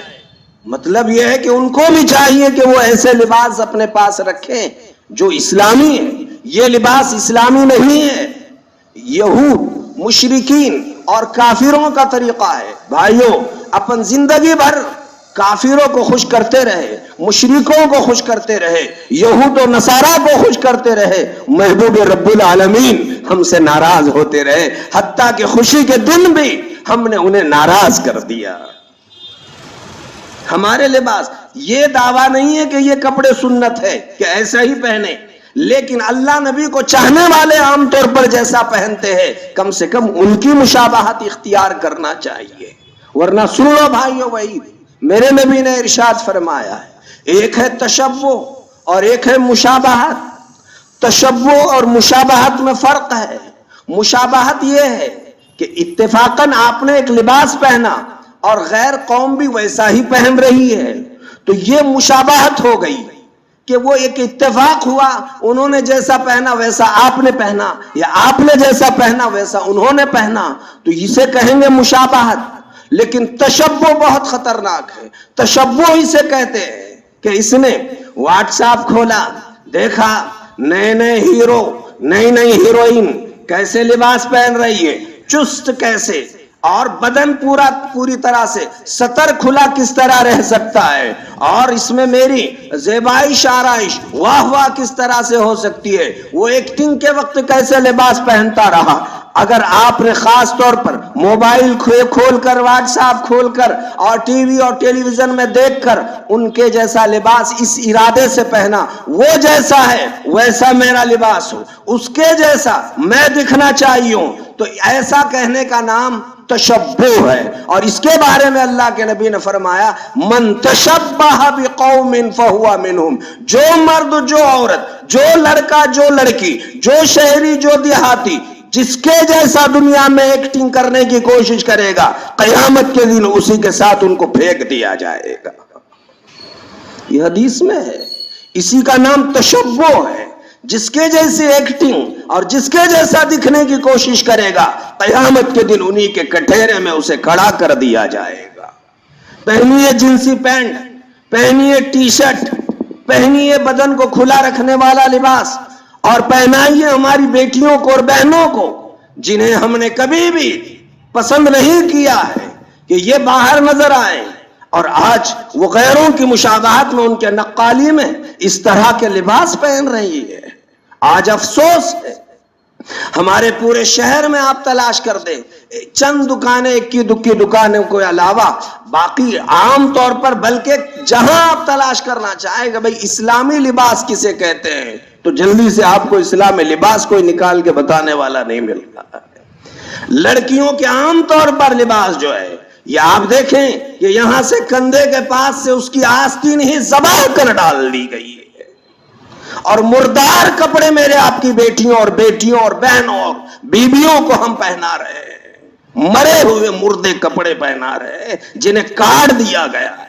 مطلب یہ ہے کہ ان کو بھی چاہیے کہ وہ ایسے لباس اپنے پاس رکھیں جو اسلامی ہے. یہ لباس اسلامی نہیں ہے، یہود، مشرکین اور کافروں کا طریقہ ہے. بھائیوں اپن زندگی بھر کافروں کو خوش کرتے رہے، مشرکوں کو خوش کرتے رہے، یہود و نصارہ کو خوش کرتے رہے، محبوب رب العالمین ہم سے ناراض ہوتے رہے، حتیٰ کہ خوشی کے دن بھی ہم نے انہیں ناراض کر دیا. ہمارے لباس، یہ دعویٰ نہیں ہے کہ یہ کپڑے سنت ہے کہ ایسا ہی پہنے، لیکن اللہ نبی کو چاہنے والے عام طور پر جیسا پہنتے ہیں کم سے کم ان کی مشابہت اختیار کرنا چاہیے. ورنہ سن لو بھائیو، وہی میرے نبی نے ارشاد فرمایا ہے، ایک ہے تشبہ اور ایک ہے مشابہت. تشبہ اور مشابہت میں فرق ہے. مشابہت یہ ہے کہ اتفاقاً آپ نے ایک لباس پہنا اور غیر قوم بھی ویسا ہی پہن رہی ہے، تو یہ مشابہت ہو گئی کہ وہ ایک اتفاق ہوا، انہوں نے جیسا پہنا ویسا آپ نے پہنا، یا آپ نے جیسا پہنا ویسا انہوں نے پہنا، تو اسے کہیں گے مشابہت. لیکن تشبہ بہت خطرناک ہے. تشبہ اسے کہتے ہیں کہ اس نے واٹس ایپ کھولا، دیکھا نئے نئے ہیرو نئی نئی ہیروئن کیسے لباس پہن رہی ہے، چست کیسے، اور بدن پوری طرح سے سطر کھلا کس طرح رہ سکتا ہے، اور اس میں میری زیبائش آرائش واہ واہ کس طرح سے ہو سکتی ہے، وہ ایکٹنگ کے وقت کیسے لباس پہنتا رہا. اگر آپ نے خاص طور پر موبائل کھول کر، واٹس ایپ کھول کر اور ٹی وی اور ٹیلی ویژن میں دیکھ کر ان کے جیسا لباس اس ارادے سے پہنا، وہ جیسا ہے ویسا میرا لباس ہو، اس کے جیسا میں دکھنا چاہیے ہوں، تو ایسا کہنے کا نام تشبہ ہے. اور اس کے بارے میں اللہ کے نبی نے فرمایا من تشبہ بقوم فہو منہم. جو مرد، جو عورت، جو لڑکا، جو لڑکی، جو شہری، جو دیہاتی جس کے جیسا دنیا میں ایکٹنگ کرنے کی کوشش کرے گا، قیامت کے دن اسی کے ساتھ ان کو پھینک دیا جائے گا. یہ حدیث میں ہے. اسی کا نام تشبہ ہے. جس کے جیسی ایکٹنگ اور جس کے جیسا دکھنے کی کوشش کرے گا، قیامت کے دن انہی کے کٹہرے میں اسے کھڑا کر دیا جائے گا. پہنیے جنسی پینٹ، پہنیے ٹی شرٹ، پہنیے بدن کو کھلا رکھنے والا لباس، اور پہنائیے ہماری بیٹیوں کو اور بہنوں کو جنہیں ہم نے کبھی بھی پسند نہیں کیا ہے کہ یہ باہر نظر آئے، اور آج وہ غیروں کی مشابہت میں ان کے نقالی میں اس طرح کے لباس پہن رہی ہے. آج افسوس ہے. ہمارے پورے شہر میں آپ تلاش کر دیں، چند دکانیں، اکی دکی دکانوں کے علاوہ باقی عام طور پر، بلکہ جہاں آپ تلاش کرنا چاہیں کہ بھئی اسلامی لباس کسے کہتے ہیں، تو جلدی سے آپ کو اسلامی لباس کوئی نکال کے بتانے والا نہیں مل رہا ہے. لڑکیوں کے عام طور پر لباس جو ہے، یہ آپ دیکھیں کہ یہاں سے کندھے کے پاس سے اس کی آستین ہی ذبح کر ڈال دی گئی ہے، اور مردار کپڑے میرے آپ کی بیٹیوں اور بہنوں اور بیویوں کو ہم پہنا رہے ہیں. مرے ہوئے مردے کپڑے پہنا رہے ہیں جنہیں کاٹ دیا گیا ہے.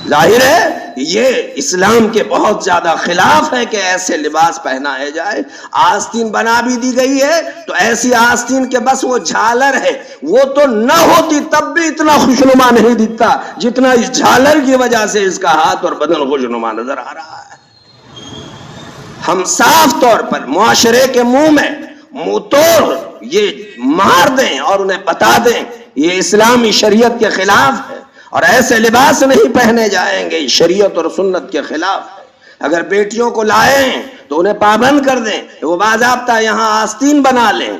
ظاہر ہے یہ اسلام کے بہت زیادہ خلاف ہے کہ ایسے لباس پہنائے جائے. آستین بنا بھی دی گئی ہے تو ایسی آستین کے بس وہ جھالر ہے، وہ تو نہ ہوتی تب بھی اتنا خوشنما نہیں دکھتا جتنا اس جھالر کی وجہ سے اس کا ہاتھ اور بدن خوشنما نظر آ رہا ہے. ہم صاف طور پر معاشرے کے منہ میں منہ توڑ یہ مار دیں اور انہیں بتا دیں یہ اسلامی شریعت کے خلاف ہے، اور ایسے لباس نہیں پہنے جائیں گے، شریعت اور سنت کے خلاف ہے. اگر بیٹیوں کو لائیں تو انہیں پابند کر دیں، وہ باضابطہ یہاں آستین بنا لیں،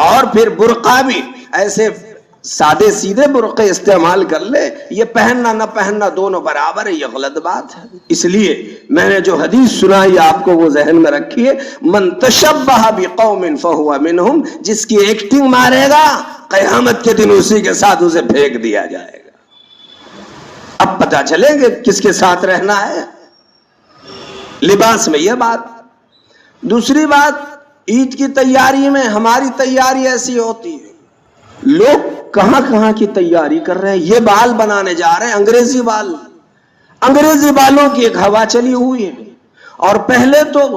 اور پھر برقع بھی ایسے سادے سیدھے برقع استعمال کر لے. یہ پہننا نہ پہننا دونوں برابر ہے، یہ غلط بات ہے. اس لیے میں نے جو حدیث سنائی آپ کو وہ ذہن میں رکھیے، من تشبہ بقوم فہو منہم. جس کی ایکٹنگ مارے گا، قیامت کے دن اسی کے ساتھ اسے پھینک دیا جائے گا. اب پتہ چلیں گے کس کے ساتھ رہنا ہے. لباس میں یہ بات. دوسری بات، عید کی تیاری میں ہماری تیاری ایسی ہوتی ہے، لوگ کہاں کہاں کی تیاری کر رہے ہیں. یہ بال بنانے جا رہے ہیں، انگریزی بال. انگریزی بالوں کی ایک ہوا چلی ہوئی ہے. اور پہلے تو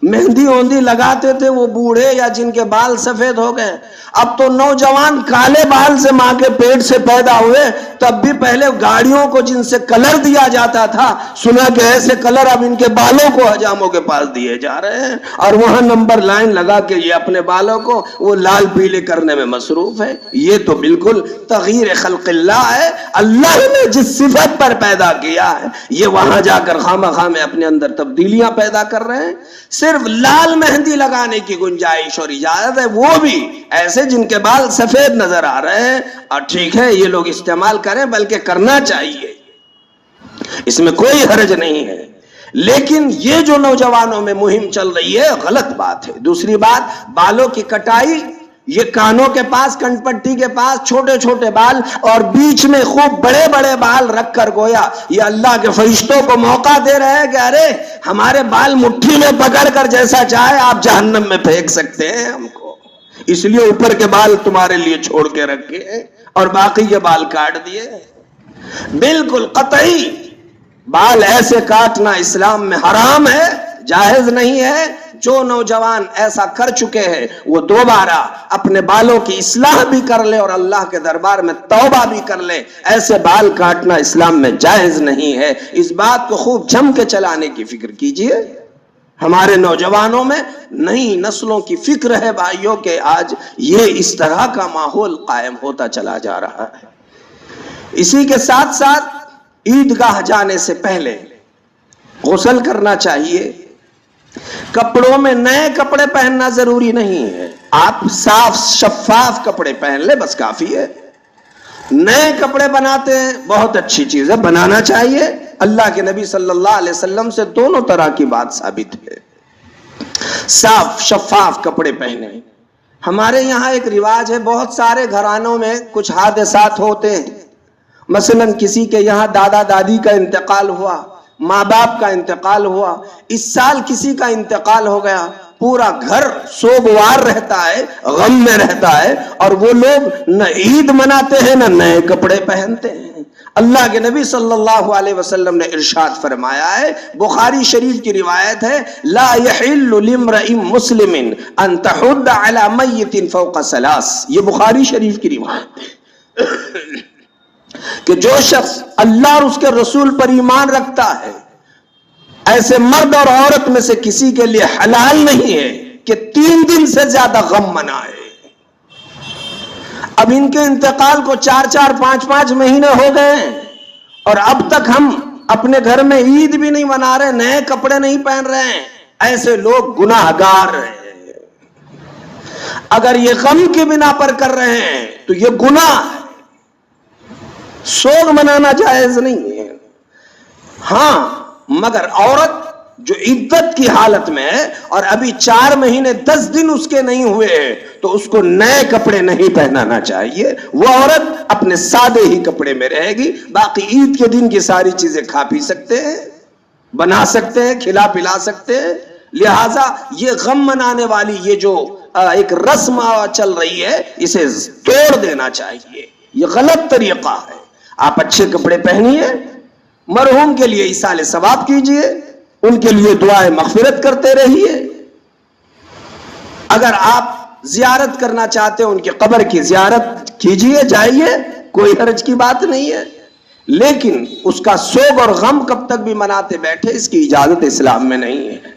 مہندی اوندی لگاتے تھے وہ بوڑھے یا جن کے بال سفید ہو گئے. اب تو نوجوان کالے بال سے ماں کے پیٹ سے پیدا ہوئے، تب بھی پہلے گاڑیوں کو جن سے کلر دیا جاتا تھا، سنا کہ ایسے کلر اب ان کے بالوں کو حجاموں کے پاس دیے جا رہے ہیں، اور وہاں نمبر لائن لگا کے یہ اپنے بالوں کو وہ لال پیلے کرنے میں مصروف ہے. یہ تو بالکل تغییر خلق اللہ ہے. اللہ نے جس صفت پر پیدا کیا ہے، یہ وہاں جا کر خامخواہ میں اپنے اندر تبدیلیاں پیدا کر رہے ہیں. صرف لال مہندی لگانے کی گنجائش اور اجازت ہے، وہ بھی ایسے جن کے بال سفید نظر آ رہے ہیں. اور ٹھیک ہے یہ لوگ استعمال کریں، بلکہ کرنا چاہیے، اس میں کوئی حرج نہیں ہے. لیکن یہ جو نوجوانوں میں مہم چل رہی ہے غلط بات ہے. دوسری بات، بالوں کی کٹائی یہ کانوں کے پاس کن پٹی کے پاس چھوٹے چھوٹے بال اور بیچ میں خوب بڑے بڑے بال رکھ کر گویا یہ اللہ کے فرشتوں کو موقع دے رہے ہیں کہ ارے ہمارے بال مٹھی میں پکڑ کر جیسا چاہے آپ جہنم میں پھینک سکتے ہیں ہم کو، اس لیے اوپر کے بال تمہارے لیے چھوڑ کے رکھے اور باقی کے بال کاٹ دیے۔ بالکل قطعی بال ایسے کاٹنا اسلام میں حرام ہے، جائز نہیں ہے۔ جو نوجوان ایسا کر چکے ہیں وہ دوبارہ اپنے بالوں کی اصلاح بھی کر لے اور اللہ کے دربار میں توبہ بھی کر لے۔ ایسے بال کاٹنا اسلام میں جائز نہیں ہے۔ اس بات کو خوب جم کے چلانے کی فکر کیجئے۔ ہمارے نوجوانوں میں نئی نسلوں کی فکر ہے بھائیوں کہ آج یہ اس طرح کا ماحول قائم ہوتا چلا جا رہا ہے۔ اسی کے ساتھ ساتھ عیدگاہ جانے سے پہلے غسل کرنا چاہیے۔ کپڑوں میں نئے کپڑے پہننا ضروری نہیں ہے، آپ صاف شفاف کپڑے پہن لے بس کافی ہے۔ نئے کپڑے بناتے ہیں بہت اچھی چیز ہے، بنانا چاہیے۔ اللہ کے نبی صلی اللہ علیہ وسلم سے دونوں طرح کی بات ثابت ہے، صاف شفاف کپڑے پہنے۔ ہمارے یہاں ایک رواج ہے، بہت سارے گھرانوں میں کچھ حادثات ہوتے ہیں، مثلا کسی کے یہاں دادا دادی کا انتقال ہوا، ماں باپ کا انتقال ہوا، اس سال کسی کا انتقال ہو گیا، پورا گھر سوگوار رہتا ہے، غم میں رہتا ہے، اور وہ لوگ نہ عید مناتے ہیں نہ نئے کپڑے پہنتے ہیں۔ اللہ کے نبی صلی اللہ علیہ وسلم نے ارشاد فرمایا ہے، بخاری شریف کی روایت ہے، لا يحل لامرئ مسلم ان تحد على میت فوق ثلاث، یہ بخاری شریف کی روایت ہے کہ جو شخص اللہ اور اس کے رسول پر ایمان رکھتا ہے، ایسے مرد اور عورت میں سے کسی کے لیے حلال نہیں ہے کہ 3 دن سے زیادہ غم منائے۔ اب ان کے انتقال کو 4 5 مہینے ہو گئے ہیں اور اب تک ہم اپنے گھر میں عید بھی نہیں منا رہے، نئے کپڑے نہیں پہن رہے ہیں، ایسے لوگ گناہگار ہیں۔ اگر یہ غم کی بنا پر کر رہے ہیں تو یہ گناہ ہے، سوگ منانا جائز نہیں ہے۔ ہاں مگر عورت جو عدت کی حالت میں ہے اور ابھی 4 مہینے 10 دن اس کے نہیں ہوئے ہیں تو اس کو نئے کپڑے نہیں پہنانا چاہیے، وہ عورت اپنے سادے ہی کپڑے میں رہے گی، باقی عید کے دن کی ساری چیزیں کھا پی سکتے ہیں، بنا سکتے ہیں، کھلا پلا سکتے ہیں۔ لہٰذا یہ غم منانے والی یہ جو ایک رسم چل رہی ہے اسے توڑ دینا چاہیے، یہ غلط طریقہ ہے۔ آپ اچھے کپڑے پہنیے، مرحوم کے لیے ایصال ثواب کیجئے، ان کے لیے دعائیں مغفرت کرتے رہیے۔ اگر آپ زیارت کرنا چاہتے ہیں ان کے قبر کی زیارت کیجئے، جائیے، کوئی حرج کی بات نہیں ہے، لیکن اس کا سوگ اور غم کب تک بھی مناتے بیٹھے اس کی اجازت اسلام میں نہیں ہے۔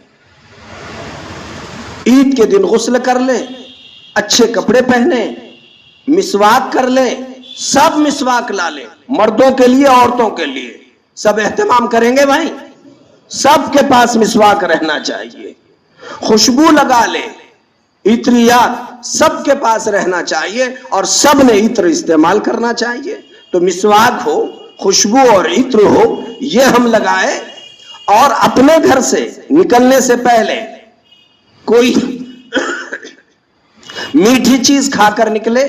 عید کے دن غسل کر لیں، اچھے کپڑے پہنیں، مسواک کر لیں، سب مسواک لا لیں، مردوں کے لیے عورتوں کے لیے سب اہتمام کریں گے بھائی، سب کے پاس مسواک رہنا چاہیے، خوشبو لگا لیں، عطریات سب کے پاس رہنا چاہیے اور سب نے عطر استعمال کرنا چاہیے۔ تو مسواک ہو، خوشبو اور عطر ہو، یہ ہم لگائے، اور اپنے گھر سے نکلنے سے پہلے کوئی میٹھی چیز کھا کر نکلے،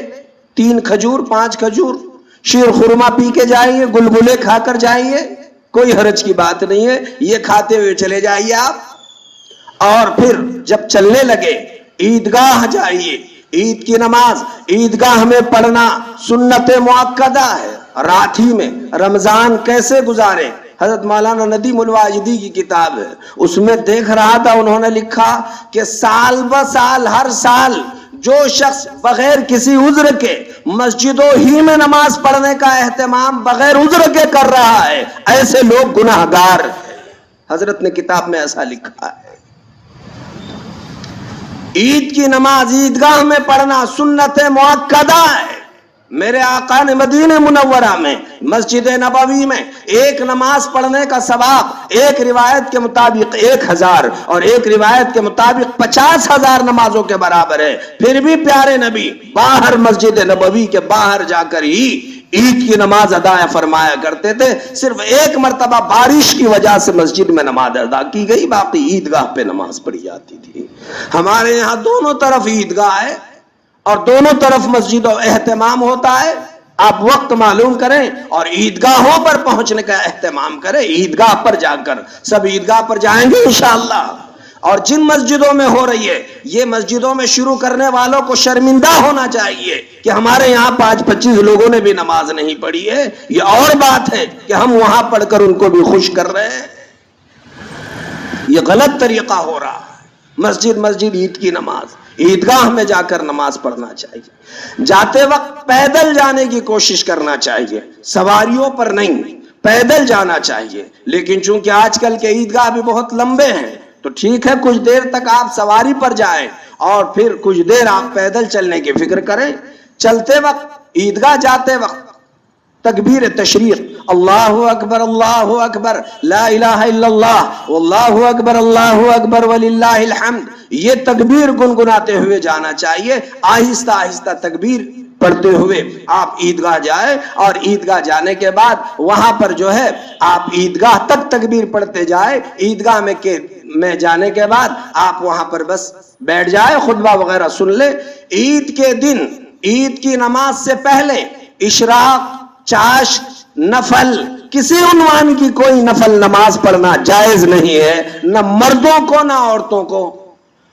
3 کھجور 5 کھجور، شیر خورما پی کے جائیے، گلگلے کھا کر جائیے، کوئی حرج کی بات نہیں ہے، یہ کھاتے ہوئے چلے جائیے آپ۔ اور پھر جب چلنے لگے عیدگاہ جائیے، عید کی نماز عیدگاہ میں پڑھنا سنت مؤکدہ ہے۔ رات ہی میں رمضان کیسے گزارے، حضرت مولانا ندیم الواجدی کی کتاب ہے، اس میں دیکھ رہا تھا، انہوں نے لکھا کہ سال بہ سال ہر سال جو شخص بغیر کسی عذر کے مسجدوں ہی میں نماز پڑھنے کا اہتمام بغیر عذر کے کر رہا ہے، ایسے لوگ گناہگار ہیں۔ حضرت نے کتاب میں ایسا لکھا ہے۔ عید کی نماز عیدگاہ میں پڑھنا سنت مؤکدہ ہے۔ میرے آقا نے مدینہ منورہ میں مسجد نبوی میں ایک نماز پڑھنے کا ثواب ایک روایت کے مطابق 1000 اور ایک روایت کے مطابق 50,000 نمازوں کے برابر ہے۔ پھر بھی پیارے نبی باہر مسجد نبوی کے باہر جا کر ہی عید کی نماز ادا فرمایا کرتے تھے۔ صرف ایک مرتبہ بارش کی وجہ سے مسجد میں نماز ادا کی گئی، باقی عیدگاہ پہ نماز پڑھی جاتی تھی۔ ہمارے یہاں دونوں طرف عیدگاہ ہے اور دونوں طرف مسجدوں اہتمام ہوتا ہے. آپ وقت معلوم کریں اور عیدگاہوں پر پہنچنے کا اہتمام کریں. عیدگاہ پر جا کر سب عیدگاہ پر جائیں گے انشاءاللہ. اور جن مسجدوں میں ہو رہی ہے یہ مسجدوں میں شروع کرنے والوں کو شرمندہ ہونا چاہیے کہ ہمارے یہاں 5-25 لوگوں نے بھی نماز نہیں پڑھی ہے. یہ اور بات ہے کہ ہم وہاں پڑھ کر ان کو بھی خوش کر رہے ہیں. یہ غلط طریقہ ہو رہا ہے. مسجد عید کی نماز عیدگاہ میں جا کر نماز پڑھنا چاہیے. جاتے وقت پیدل جانے کی کوشش کرنا چاہیے, سواریوں پر نہیں, پیدل جانا چاہیے. لیکن چونکہ آج کل کے عیدگاہ بھی بہت لمبے ہیں تو ٹھیک ہے, کچھ دیر تک آپ سواری پر جائیں اور پھر کچھ دیر آپ پیدل چلنے کی فکر کریں. چلتے وقت عیدگاہ جاتے وقت تکبیر تشریق, اللہ اکبر لا الہ الا اللہ واللہ اکبر وللہ الحمد, یہ تکبیر گنگناتے ہوئے جانا چاہیے. آہستہ آہستہ تکبیر پڑھتے ہوئے آپ عیدگاہ جائیں اور عیدگاہ جانے کے بعد وہاں پر جو ہے آپ عیدگاہ تک تکبیر پڑھتے جائیں. عیدگاہ میں جانے کے بعد آپ وہاں پر بس بیٹھ جائیں, خطبہ وغیرہ سن لیں. عید کے دن عید کی نماز سے پہلے اشراق, چاشت, نفل, کسی عنوان کی کوئی نفل نماز پڑھنا جائز نہیں ہے. نہ مردوں کو نہ عورتوں کو,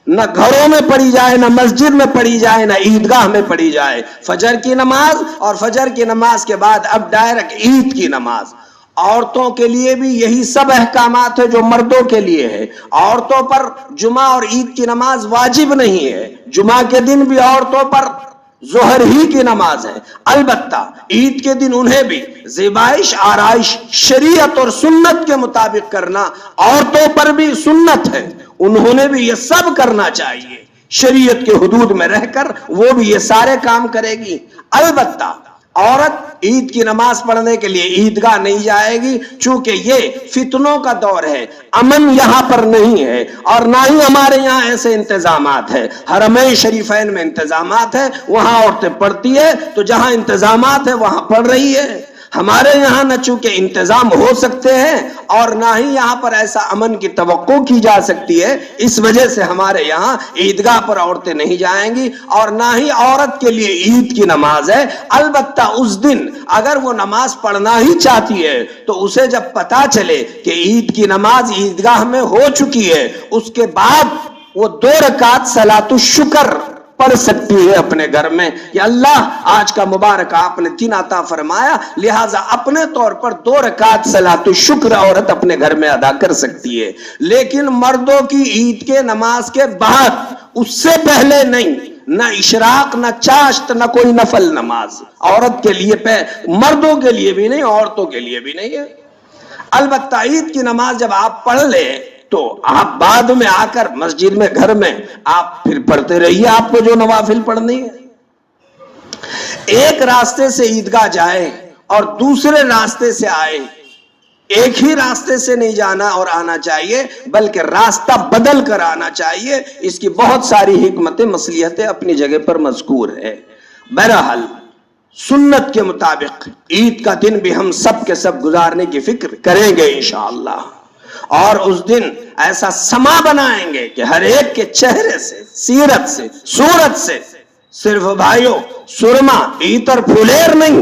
نہ گھروں میں پڑھی جائے, نہ مسجد میں پڑھی جائے, نہ عیدگاہ میں پڑھی جائے. فجر کی نماز اور فجر کی نماز کے بعد اب ڈائریکٹ عید کی نماز. عورتوں کے لیے بھی یہی سب احکامات ہے جو مردوں کے لیے ہے. عورتوں پر جمعہ اور عید کی نماز واجب نہیں ہے. جمعہ کے دن بھی عورتوں پر ظہر ہی کی نماز ہے. البتہ عید کے دن انہیں بھی زیبائش آرائش شریعت اور سنت کے مطابق کرنا عورتوں پر بھی سنت ہے. انہوں نے بھی یہ سب کرنا چاہیے شریعت کے حدود میں رہ کر, وہ بھی یہ سارے کام کرے گی. البتہ عورت عید کی نماز پڑھنے کے لیے عیدگاہ نہیں جائے گی چونکہ یہ فتنوں کا دور ہے. امن یہاں پر نہیں ہے اور نہ ہی ہمارے یہاں ایسے انتظامات ہے. حرمین شریفین میں انتظامات ہے, وہاں عورتیں پڑھتی ہے تو جہاں انتظامات ہے وہاں پڑھ رہی ہے. ہمارے یہاں نہ چونکہ انتظام ہو سکتے ہیں اور نہ ہی یہاں پر ایسا امن کی توقع کی جا سکتی ہے, اس وجہ سے ہمارے یہاں عیدگاہ پر عورتیں نہیں جائیں گی اور نہ ہی عورت کے لیے عید کی نماز ہے. البتہ اس دن اگر وہ نماز پڑھنا ہی چاہتی ہے تو اسے جب پتا چلے کہ عید کی نماز عیدگاہ میں ہو چکی ہے, اس کے بعد وہ 2 رکعت صلاۃ الشکر پڑھ سکتی ہے اپنے گھر میں کہ اللہ آج کا مبارک آپ نے دن عطا فرمایا, لہٰذا اپنے طور پر 2 رکعت صلاۃ الشکر عورت اپنے گھر میں ادا کر سکتی ہے. لیکن مردوں کی عید کے نماز کے بعد, اس سے پہلے نہیں, نہ اشراق نہ چاشت نہ کوئی نفل نماز عورت کے لیے, مردوں کے لیے بھی نہیں عورتوں کے لیے بھی نہیں ہے. البتہ عید کی نماز جب آپ پڑھ لیں تو آپ بعد میں آ کر مسجد میں گھر میں آپ پھر پڑھتے رہیے آپ کو جو نوافل پڑھنی ہے. ایک راستے سے عیدگاہ جائے اور دوسرے راستے سے آئے, ایک ہی راستے سے نہیں جانا اور آنا چاہیے بلکہ راستہ بدل کر آنا چاہیے. اس کی بہت ساری حکمتیں مصلحتیں اپنی جگہ پر مذکور ہے. بہرحال سنت کے مطابق عید کا دن بھی ہم سب کے سب گزارنے کی فکر کریں گے انشاءاللہ, اور اس دن ایسا سما بنائیں گے کہ ہر ایک کے چہرے سے, سیرت سے, صورت سے صرف بھائیوں سرما عطر پھولیر نہیں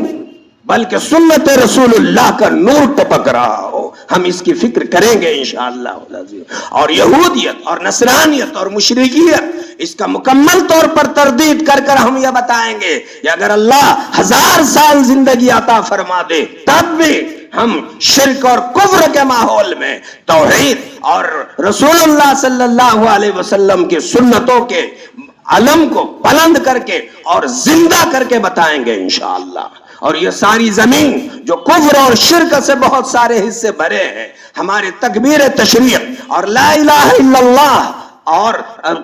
بلکہ سنت رسول اللہ کا نور ٹپک رہا ہو. ہم اس کی فکر کریں گے انشاءاللہ. اور یہودیت اور نصرانیت اور مشرکیت اس کا مکمل طور پر تردید کر کر ہم یہ بتائیں گے کہ اگر اللہ 1000 سال زندگی عطا فرما دے تب بھی ہم شرک اور کفر کے ماحول میں توحید اور رسول اللہ صلی اللہ علیہ وسلم کی سنتوں کے علم کو بلند کر کے اور زندہ کر کے بتائیں گے انشاءاللہ. اور یہ ساری زمین جو کفر اور شرک سے بہت سارے حصے بھرے ہیں, ہمارے تکبیر تشریق اور لا الہ الا اللہ اور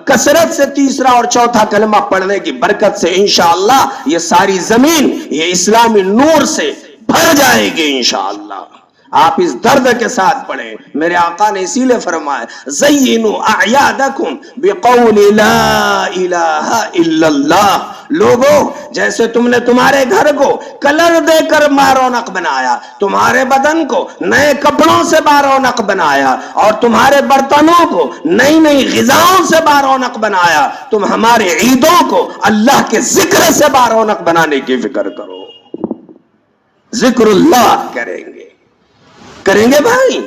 کثرت سے تیسرا اور چوتھا کلمہ پڑھنے کی برکت سے انشاءاللہ یہ ساری زمین یہ اسلامی نور سے بھر جائے گی انشاءاللہ. آپ اس درد کے ساتھ پڑھیں. میرے آقا نے اسی لئے فرمایا زینوا اعیادکم بقول لا الہ الا اللہ. لوگوں جیسے تم نے تمہارے گھر کو کلر دے کر بارونق بنایا، تمہارے بدن کو نئے کپڑوں سے بارونق بنایا، اور تمہارے برتنوں کو نئی نئی غذاؤں سے بارونق بنایا، تم ہمارے عیدوں کو اللہ کے ذکر سے بارونق بنانے کی فکر کرو. ذکر اللہ کریں گے بھائی.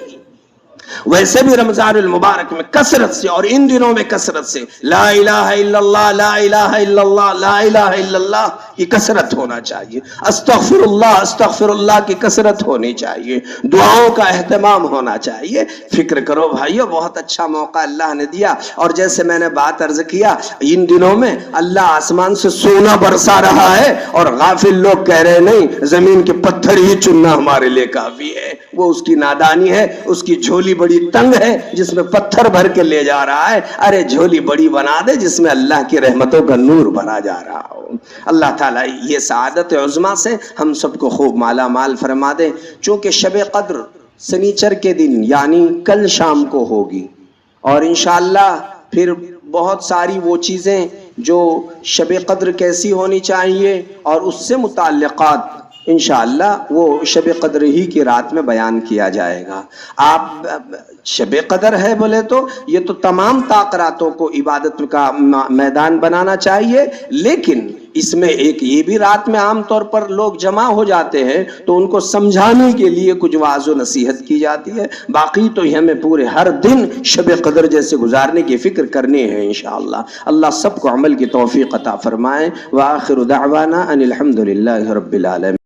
ویسے بھی رمضان المبارک میں کثرت سے اور ان دنوں میں کثرت سے لا الہ الا اللہ، لا الہ الا اللہ، لا الہ الا اللہ کی کثرت ہونا چاہیے. استغفر اللہ کی کثرت ہونی چاہیے. دعاؤں کا اہتمام ہونا چاہیے. فکر کرو بھائیو، بہت اچھا موقع اللہ نے دیا. اور جیسے میں نے بات عرض کیا، ان دنوں میں اللہ آسمان سے سونا برسا رہا ہے اور غافل لوگ کہہ رہے نہیں، زمین کے پتھر ہی چننا ہمارے لیے کافی ہے. وہ اس کی نادانی ہے، اس کی جھولی بڑی تنگ ہے جس میں پتھر بھر کے لے جا رہا ہے. ارے جھولی بڑی بنا دے جس میں اللہ کی رحمتوں کا نور بھرا جا رہا ہو. اللہ تعالیٰ یہ سعادت عظمیٰ سے ہم سب کو خوب مالا مال فرما دے. چونکہ شب قدر سنیچر کے دن یعنی کل شام کو ہوگی، اور انشاءاللہ پھر بہت ساری وہ چیزیں جو شب قدر کیسی ہونی چاہیے اور اس سے متعلقات انشاءاللہ وہ شب قدر ہی کی رات میں بیان کیا جائے گا. آپ شب قدر ہے بولے تو یہ تو تمام طاقراتوں کو عبادت کا میدان بنانا چاہیے، لیکن اس میں ایک یہ بھی رات میں عام طور پر لوگ جمع ہو جاتے ہیں تو ان کو سمجھانے کے لیے کچھ وعظ و نصیحت کی جاتی ہے. باقی تو ہمیں پورے ہر دن شب قدر جیسے گزارنے کی فکر کرنی ہے انشاءاللہ. اللہ سب کو عمل کی توفیق عطا فرمائے. وآخر دعوانا ان الحمدللہ رب العالمین.